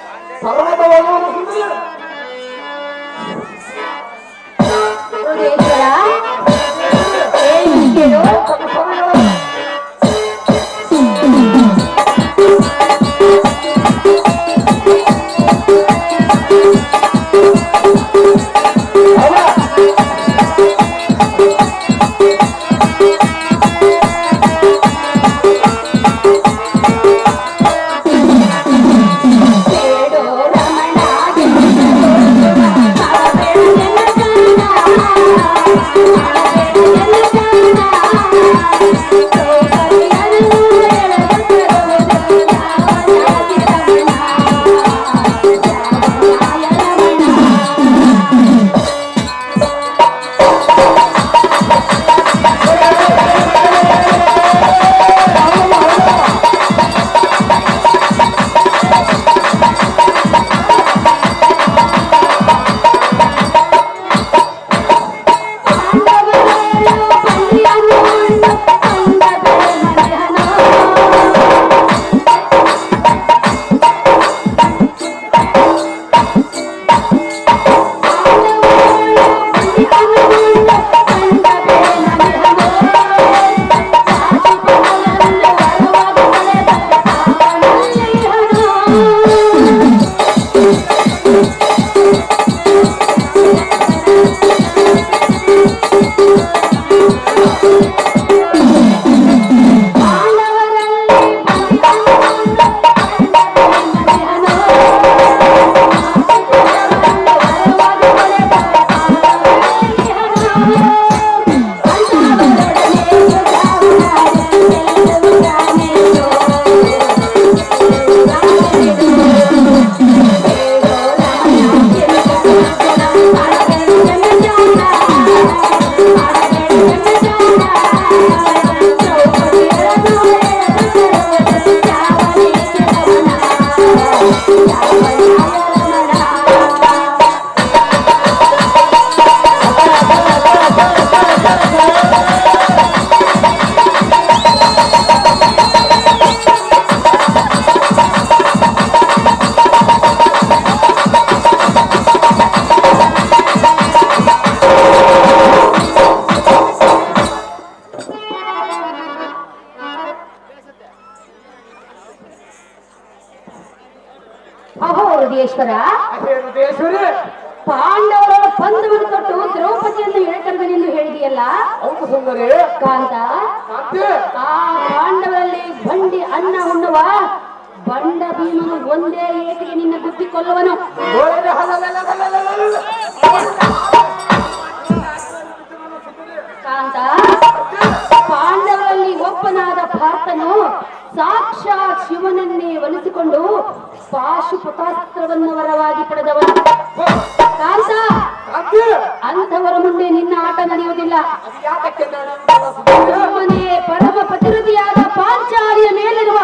ಅಹೋ ಹೃದಯೇಶ್ವರ, ಹೃದಯೇಶ್ವರಿ, ಪಾಂಡವರ ಪಂದವನ್ನು ತೊಟ್ಟು ದ್ರೌಪದಿಯನ್ನು ಎಳೆತರದನೆಂದು ಹೇಳಿದೆಯಲ್ಲ ಹೌದು ಸುಂದರಿ. ಕಾಂತ, ಕಾಂತಿ, ಆ ಪಾಂಡವರಲ್ಲಿ ಬಂಡಿ ಅನ್ನ ಉಣ್ಣುವ ಬಂಡ ಭೀಮನು ಒಂದೇ ಏಟಿಗೆ ನಿನ್ನ ಗುದ್ದಿ ಕೊಲ್ಲುವನು. ಕಾಂತ, ಪಾಂಡವರಲ್ಲಿ ಒಬ್ಬನಾದ ಪಾರ್ಥನು ಸಾಕ್ಷಾತ್ ಶಿವನನ್ನೇ ಒಲಿಸಿಕೊಂಡು ಪಾಶುಪತಾಸ್ತ್ರವನ್ನು ವರವಾಗಿ ಪಡೆದವನು. ಕಾಂತ, ಕಾಂತಿ, ಅಂಥವರ ಮುಂದೆ ನಿನ್ನ ಆಟ ನಡೆಯುವುದಿಲ್ಲ. ಯಾಕೆ ನಡೆಯುವುದಿಲ್ಲ? ಸುಮ್ಮನೆ ಪರಮ ಪ್ರತಿನಿಧಿಯಾದ ಪಾಂಚಾಲಿಯ ಮೇಲಿರುವ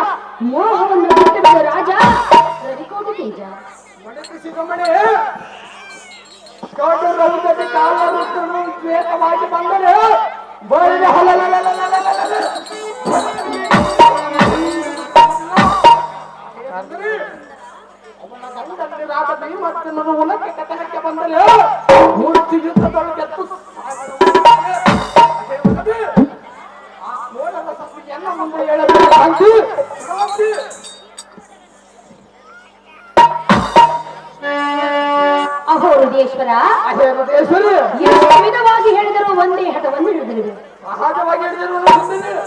ಮೋಹವನ್ನು ಬಿಟ್ಟುಬಿಡು ರಾಜ. ರವಿಕೋಟಿ ತೇಜ, ಶಿವಮಣಿ, ಕೌಟು ರೌದ್ರತೆ ಕಾಲರುತ್ತನು ಶ್ವೇತವಾಗಿ ಬಂದರೆ ಬಳಿದ ಅವನ ಗಂಡಲ್ಲಿ ರಾಜ ಭೀಮರ್ಜುನನು ಉಲಕ್ಕೆ ಕಥನಕ್ಕೆ ಬಂದರೆ ಮೂರ್ತಿ ಯುದ್ಧದೊಳಗೆತ್ತು ಆ ಮೋಡದ ಸತ್ಯೆಲ್ಲ ಮುಂದೆ ಹೇಳಬೇಕು. ಕಾಂತಿ, ಕಾಂತಿ, ಅಹೋ ಹೃದಯೇಶ್ವರ, ಹೃದಯೇಶ್ವರಿ, ಎಷ್ಟು ವಿಧವಾಗಿ ಹೇಳಿದರೂ ಒಂದೇ ಹಠವನ್ನು ಹಿಡಿದಿರುವೆ. ಸಹಜವಾಗಿ ಹೇಳಿದರು.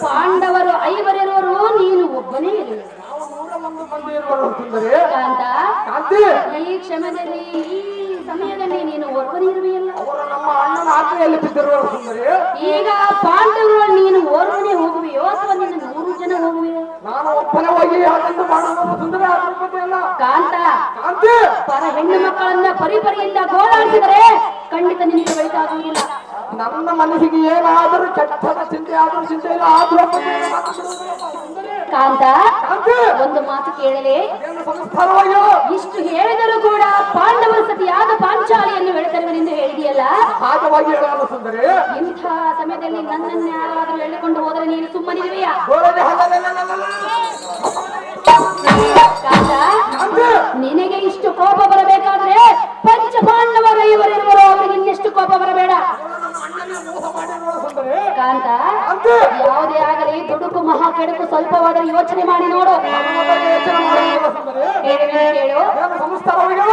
ಪಾಂಡವರು ಐವರಿರುವರು, ನೀನು ಒಬ್ಬನೇ ಇರುವೆ. ನಾವು 101 ಮಂದಿ ಇರುವರು ಸುಂದರಿ. ಕಾಂತ, ಕಾಂತಿ, ಈ ಕ್ಷಮದಲ್ಲಿ ಈ ಸಮಯದಲ್ಲಿ ನೀನು ಒಬ್ಬನೇ ಇರುವೆಯಲ್ಲ. ಅವರು ನಮ್ಮ ಅಣ್ಣನ ಆಜ್ಞೆಯಲ್ಲಿ ಬಿದ್ದಿರುವರು ಸುಂದರಿ. ಈಗ ಪಾಂಡವರು ನೀನು ಓರ್ವನೇ ಹೋಗುವೆಯೋ ಅಥವಾ ನಿನ್ನ 100 ಜನ ಹೋಗುವೆಯೋ? ನಾನು ಒಬ್ಬನೇ ಹೋಗಿ ಅದನ್ನು ಮಾಡುವ ಸುಂದರಿ ಅಲ್ಲ. ಕಾಂತ, ಕಾಂತಿ, ಪರ ಹೆಣ್ಣು ಮಕ್ಕಳನ್ನ ಪರಿಪರಿಯಿಂದ ಗೋಳಾಡಿಸಿದರೆ ಖಂಡಿತ ನಿನಗೆ ಬಳಿಕಾಗುವುದಿಲ್ಲ. ನನ್ನ ಮನಸ್ಸಿಗೆ ಏನಾದರೂ ಕೆಟ್ಟದ ಚಿಂತೆ ಆದರೂ ಚಿಂತೆ ಇಲ್ಲ. ಆದ್ರೂ ಕಾಂತ, ಕಾಂತಿ, ಒಂದು ಮಾತು ಕೇಳಲೇ. ಏನು ಸಂಸ್ಕಾರವಾಗಿ ಇಷ್ಟು ಹೇಳಿದರೂ ಕೂಡ ಪಾಂಡವರ ಸತಿಯಾದ ಪಾಂಚಾಲಿಯನ್ನು ಎಳೆತರುವೆನೆಂದು ಹೇಳಿದೆಯಲ್ಲ. ಸಹಜವಾಗಿ ಹೇಳೋಣ ಸುಂದರಿ. ಇಂಥ ಸಮಯದಲ್ಲಿ ನನ್ನನ್ನು ಯಾರಾದರೂ ಎಳೆಕೊಂಡು ಹೋದರೆ ನೀನು ಸುಮ್ಮನಿರುವೆಯಾ? ಕಾಂತ, ನಿನಗೆ ಇಷ್ಟು ಕೋಪ ಬರಬೇಕಾದ್ರೆ ಪಂಚ ಪಾಂಡವರ ಇವರಿರುವರು, ಅವರಿಗೆ ಇನ್ನೆಷ್ಟು ಕೋಪ ಬರಬೇಡ. ಕಾಂತ, ಯಾವುದೇ ಆಗಲಿ ದುಡುಕು ಮಹಾ ಕೆಡುಕು ಸ್ವಲ್ಪವಾದರೂ ಯೋಚನೆ ಮಾಡಿ ನೋಡು. ಕೇಳು, ಸಂಸ್ಕಾರವಾಗಿ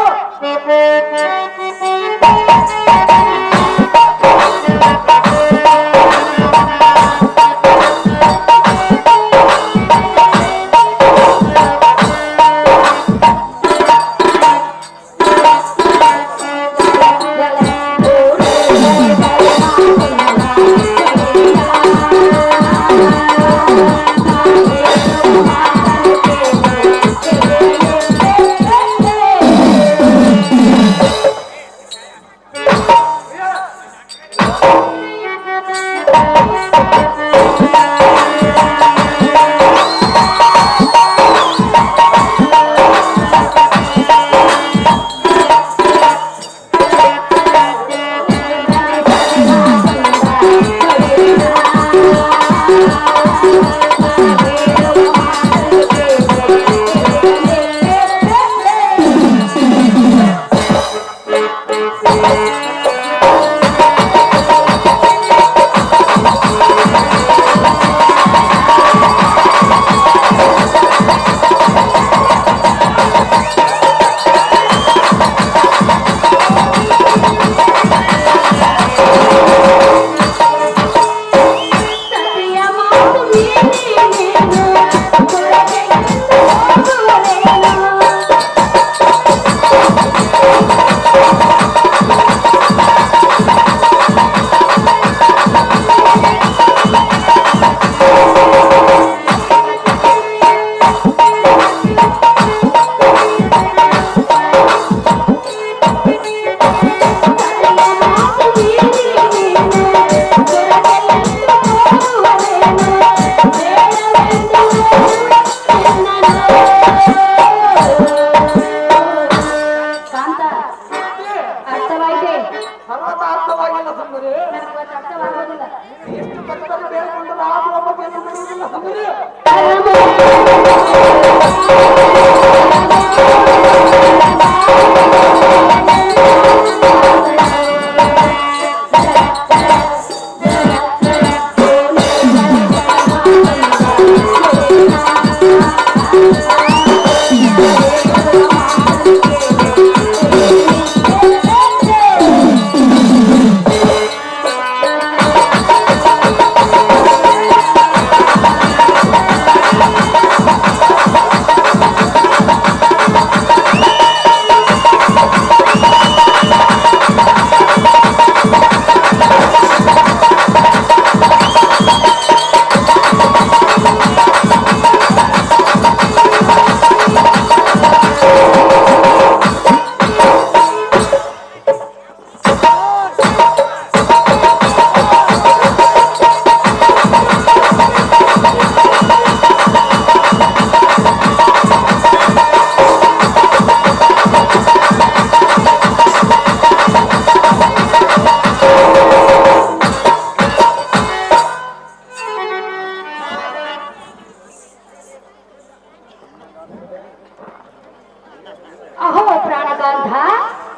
ಅಹೋ ಪ್ರಾಣಗಾಂಧ,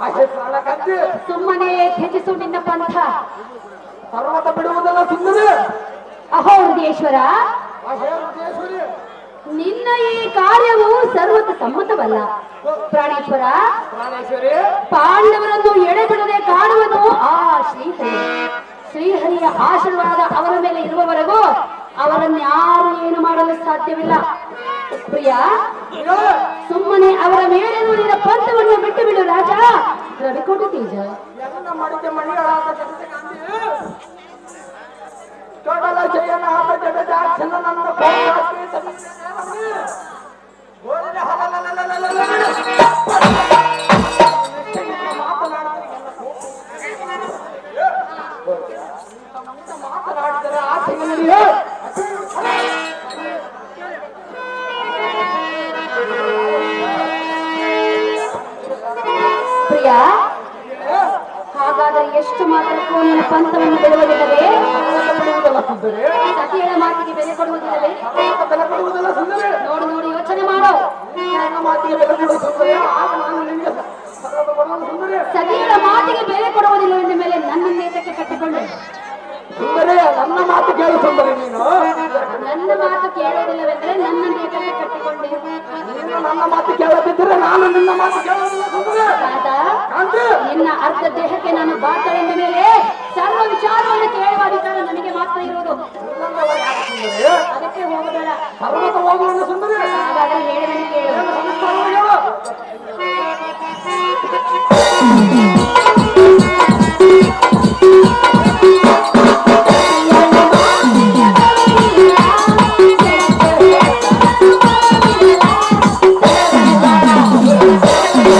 ಅಹೇ ಪ್ರಾಣಕಾಂತಿ, ಸುಮ್ಮನೆ ತ್ಯಜಿಸು ನಿನ್ನ ಪಂಥ. ಪರ್ವತ ಬಿಡುವುದಲ್ಲ ಸುಂದರಿ. ಅಹೋ ಹೃದಯೇಶ್ವರ, ಅಹೇ ಹೃದಯೇಶ್ವರಿ, ನಿನ್ನ ಈ ಕಾರ್ಯವು ಸರ್ವತ ಸಮ್ಮತವಲ್ಲ. ಪ್ರಾಣೇಶ್ವರ, ಪ್ರಾಣೇಶ್ವರಿ, ಪಾಂಡವರನ್ನು ಎಡೆಬಿಡದೆ ಕಾಣುವುದು ಆ ಶ್ರೀಹರಿ. ಶ್ರೀಹರಿಯ ಆಶೀರ್ವಾದ ಅವರ ಮೇಲೆ ಇರುವವರೆಗೂ ಅವರನ್ಯಾರು ಏನು ಮಾಡಲು ಸಾಧ್ಯವಿಲ್ಲ. ಪ್ರಿಯ, ಸುಮ್ಮನೆ ಅವರ ಮೇಲೆ ನಿನ್ನ ಪಂಥವನ್ನು ಬಿಟ್ಟು ಬಿಡು ರಾಜ. ರವಿಕೋಟಿ ತೇಜ, ಎಲ್ಲ ಮಡಿಕೆ ಮಣಿಗಳಾದ ಜನತೆಗಾಂಧಿ ತೊಡಲ ಜಯನ ಆದ ಜಡಜಾಕ್ಷನ ನನ್ನ ಪೌರಾತ್ರಿ ಸಮಿತಿಯ ಗೋಳಿನ ಹಲಲಲಲಲಲಲ ಮಾತನಾಡಿದರೆ ಆಚೆಗೆ ನಡೆಯೋ. ಪ್ರಿಯ, ಹಾಗಾದರೆ ಎಷ್ಟು ಮಾತ್ರಕ್ಕೂ ನಿನ್ನ ಪಂಥವನ್ನು ಬಿಡುವುದಿಲ್ಲವೇ? ಬಿಡುವುದಲ್ಲ ಸುಂದರಿ, ಸತಿಯಳ ಮಾತಿಗೆ ಬೆಲೆ ಕೊಡುವುದಿಲ್ಲವೇ? ಬೆಲೆ ಕೊಡುವುದಲ್ಲ ಸುಂದರಿ, ನೋಡಿ ನೋಡಿ ಯೋಚನೆ ಮಾಡೋ. ನನ್ನ ಮಾತಿಗೆ ಬೆಲೆ ಕೊಡುವ ಸುಂದರಿ, ಆಗ ನಾನು ನಿನಗೆ ಸರ್ವದ ಕೊಡುವುದು ಸುಂದರಿ. ಸತಿಯಳ ಮಾತಿಗೆ ಬೆಲೆ ಕೊಡುವುದಿಲ್ಲ ಎಂದ ಮೇಲೆ ನನ್ನನ್ನೇ ಇದಕ್ಕೆ ಕಟ್ಟಿಕೊಂಡು. ಸುಂದರಿ, ನನ್ನ ಮಾತು ಕೇಳು ಸುಂದರಿ. ನೀನು ನನ್ನ ಮಾತು ಕೇಳೋದಿಲ್ಲವೆಂದರೆ ನನ್ನನ್ನೇ ಇದಕ್ಕೆ ಕಟ್ಟಿಕೊಂಡೆ. ನೀನು ನನ್ನ ಮಾತು ಕೇಳದಿದ್ದರೆ ನಾನು ನಿನ್ನ ಮಾತು ಕೇಳೋದಿಲ್ಲ ಸುಂದರಿ. ಆದ ಕಾಂತಿ, ನಿನ್ನ ಅರ್ಧ ದೇಹಕ್ಕೆ ನಾನು ಬಾತ ಎಂದ ಮೇಲೆ ಸರ್ವ ವಿಚಾರವನ್ನು ಕೇಳುವ ಅಧಿಕಾರ ನನಗೆ ಮಾತ್ರ ಇರುವುದು. ಸುಂದರಿ, ಅದಕ್ಕೆ ಹೋಗಬೇಡ. ಪರ್ವತ ಹೋಗುವಲ್ಲ ಸುಂದರಿ. ಹಾಗಾದರೆ ಹೇಳಿದನ್ನು ಕೇಳು. ನಮಸ್ಕಾರಗಳು ಹೇಳು.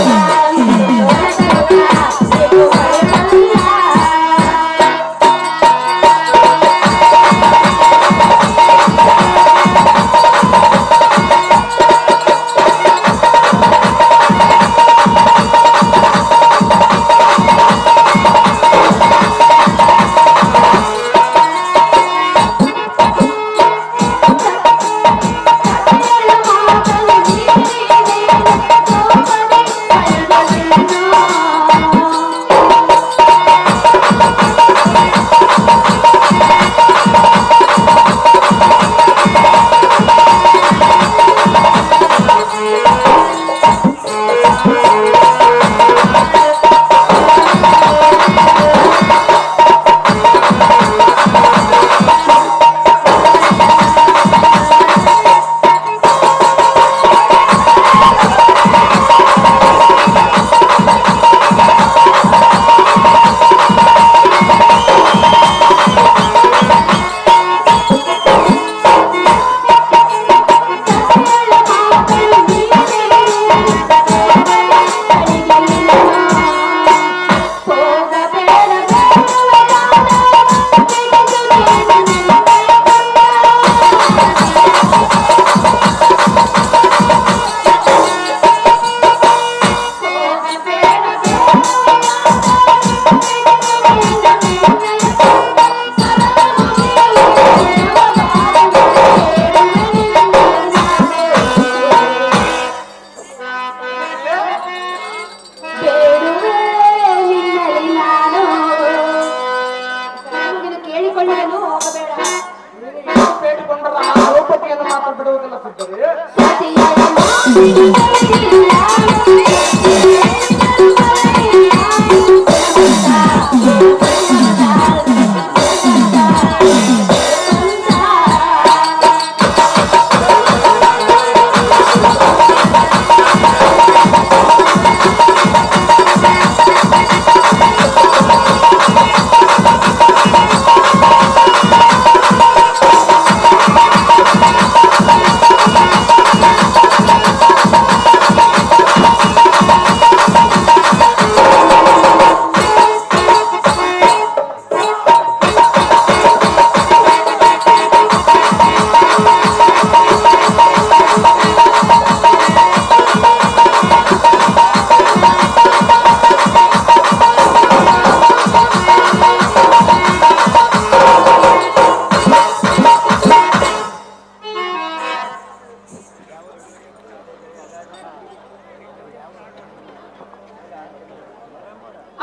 ಿ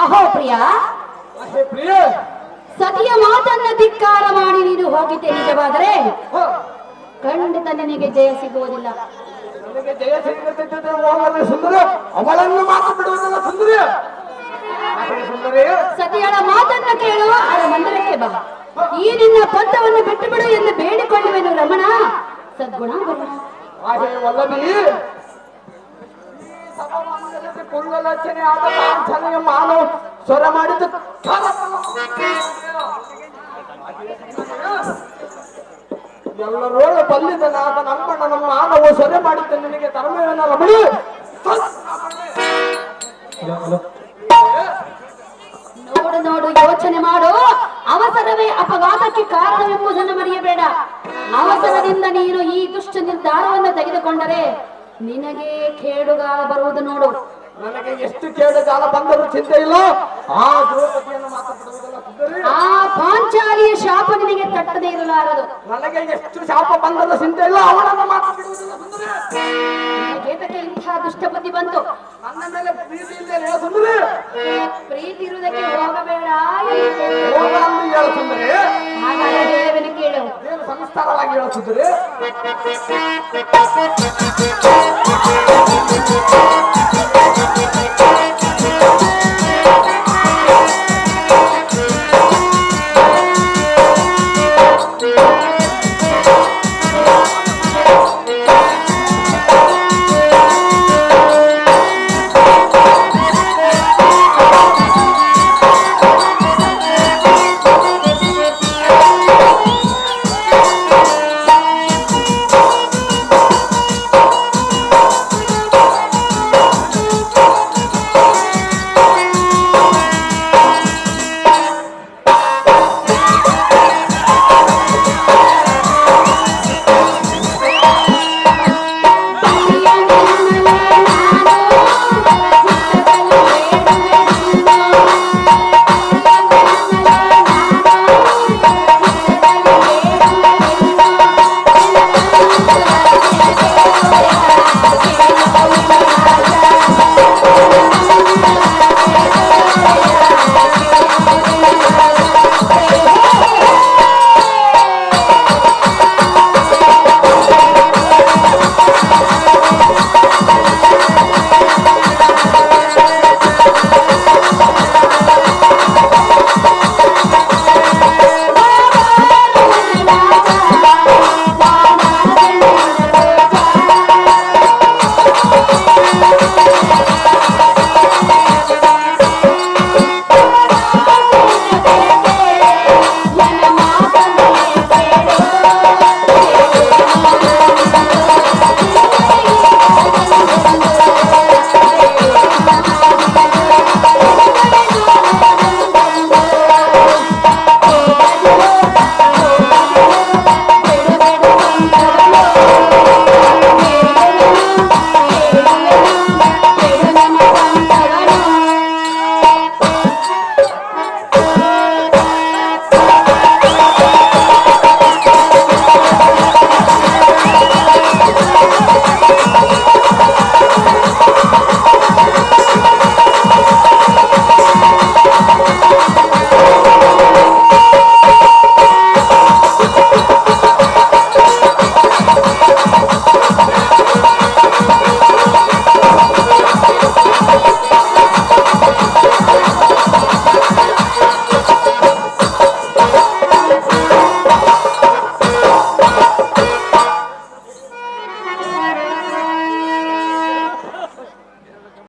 ಅಹೋ ಪ್ರಿಯ, ಹೇ ಪ್ರಿಯ, ಸತಿಯ ಮಾತನ್ನ ಧಿಕ್ಕಾರ ಮಾಡಿ ನೀನು ಹೋಗಿದ್ದೆ ನಿಜವಾದರೆ ಖಂಡಿತ ನಿನಗೆ ಜಯ ಸಿಗುವುದಿಲ್ಲ. ನನಗೆ ಜಯ ಸಿಗದಿದ್ದರೆ ಹೋಗಲ್ಲ ಸುಂದರ, ಅವಳನ್ನು ಮಾತು ಬಿಡುವುದಿಲ್ಲ ಸುಂದರಿ. ಸುಂದರಿ, ಸತಿಯಳ ಮಾತನ್ನ ಕೇಳು, ಅವಳ ಮಂದಿರಕ್ಕೆ ಬಾ. ಈ ನಿನ್ನ ಪಂಥವನ್ನು ಬಿಟ್ಟು ಬಿಡು ಎಂದು ಬೇಡಿಕೊಳ್ಳುವೆನು ರಮಣ. ಸದ್ಗುಣ ಬರೋಣ. ಹಾಗೆ ವಲ್ಲಭಿ, ಸಭಾಮಂದಿರದಲ್ಲಿ ಕುಳ್ಳಲಚನೆ ಆದ ಲಾಂಛನೆಯ ಮಾನವ ಸ್ವರ ಮಾಡಿದ್ದು ಎಲ್ಲರೂ ಬಲ್ಲಿದನಾದ ನಮ್ಮಣ್ಣನ ಮಾನವ ಸ್ವರ ಮಾಡಿದ್ದ ನಿನಗೆ ಧರ್ಮವೇನ ರಮಣಿ? ನೋಡು ನೋಡು, ಯೋಚನೆ ಮಾಡು. ಅವಸರವೇ ಅಪಘಾತಕ್ಕೆ ಕಾರಣವೆಂಬುದನ್ನು ಮರೆಯಬೇಡ. ಅವಸರದಿಂದ ನೀನು ಈ ದುಷ್ಟ ನಿರ್ಧಾರವನ್ನು ತೆಗೆದುಕೊಂಡರೆ ನಿನಗೆ ಕೇಡುಗಾಲ ಬರುವುದು ನೋಡು. ನನಗೆ ಎಷ್ಟು ಕೇಡುಗಾಲ ಬಂದರೂ ಚಿಂತೆ ಇಲ್ಲ. ಆ ದ್ರೌಪದಿಯನ್ನು ಮಾತಾಡುವುದಲ್ಲ ಸುಂದರಿ. ಆ ಪಾಂಚಾಲಿಯ ಶಾಪ ನಿನಗೆ ತಟ್ಟದೇ ಇರಲಾರದು. ನನಗೆ ಎಷ್ಟು ಶಾಪ ಬಂದರೂ ಚಿಂತೆ ಇಲ್ಲ, ಅವಳನ್ನು ಮಾತಾಡುವುದಿಲ್ಲ ಸುಂದರಿ. ನಿನಗೇತಕ್ಕೆ ಇಂಥ ದುಷ್ಟ ಬುದ್ಧಿ ಬಂತು? ನನ್ನ ಮೇಲೆ ಪ್ರೀತಿ ಇಲ್ಲೇ ಸುಂದರಿ. ಪ್ರೀತಿ ಇರುವುದಕ್ಕೆ ಹೋಗಬೇಡ. ಹೋಗ ಅಂದು ಹೇಳು ಸುಂದರಿ. ಹಾಗಾದ್ರೆ ಹೇಳುವೆನು ಕೇಳು. ಏನು ಸಂಸ್ಕಾರವಾಗಿ ಹೇಳು ಸುಂದರಿ. ಠಠಠಠ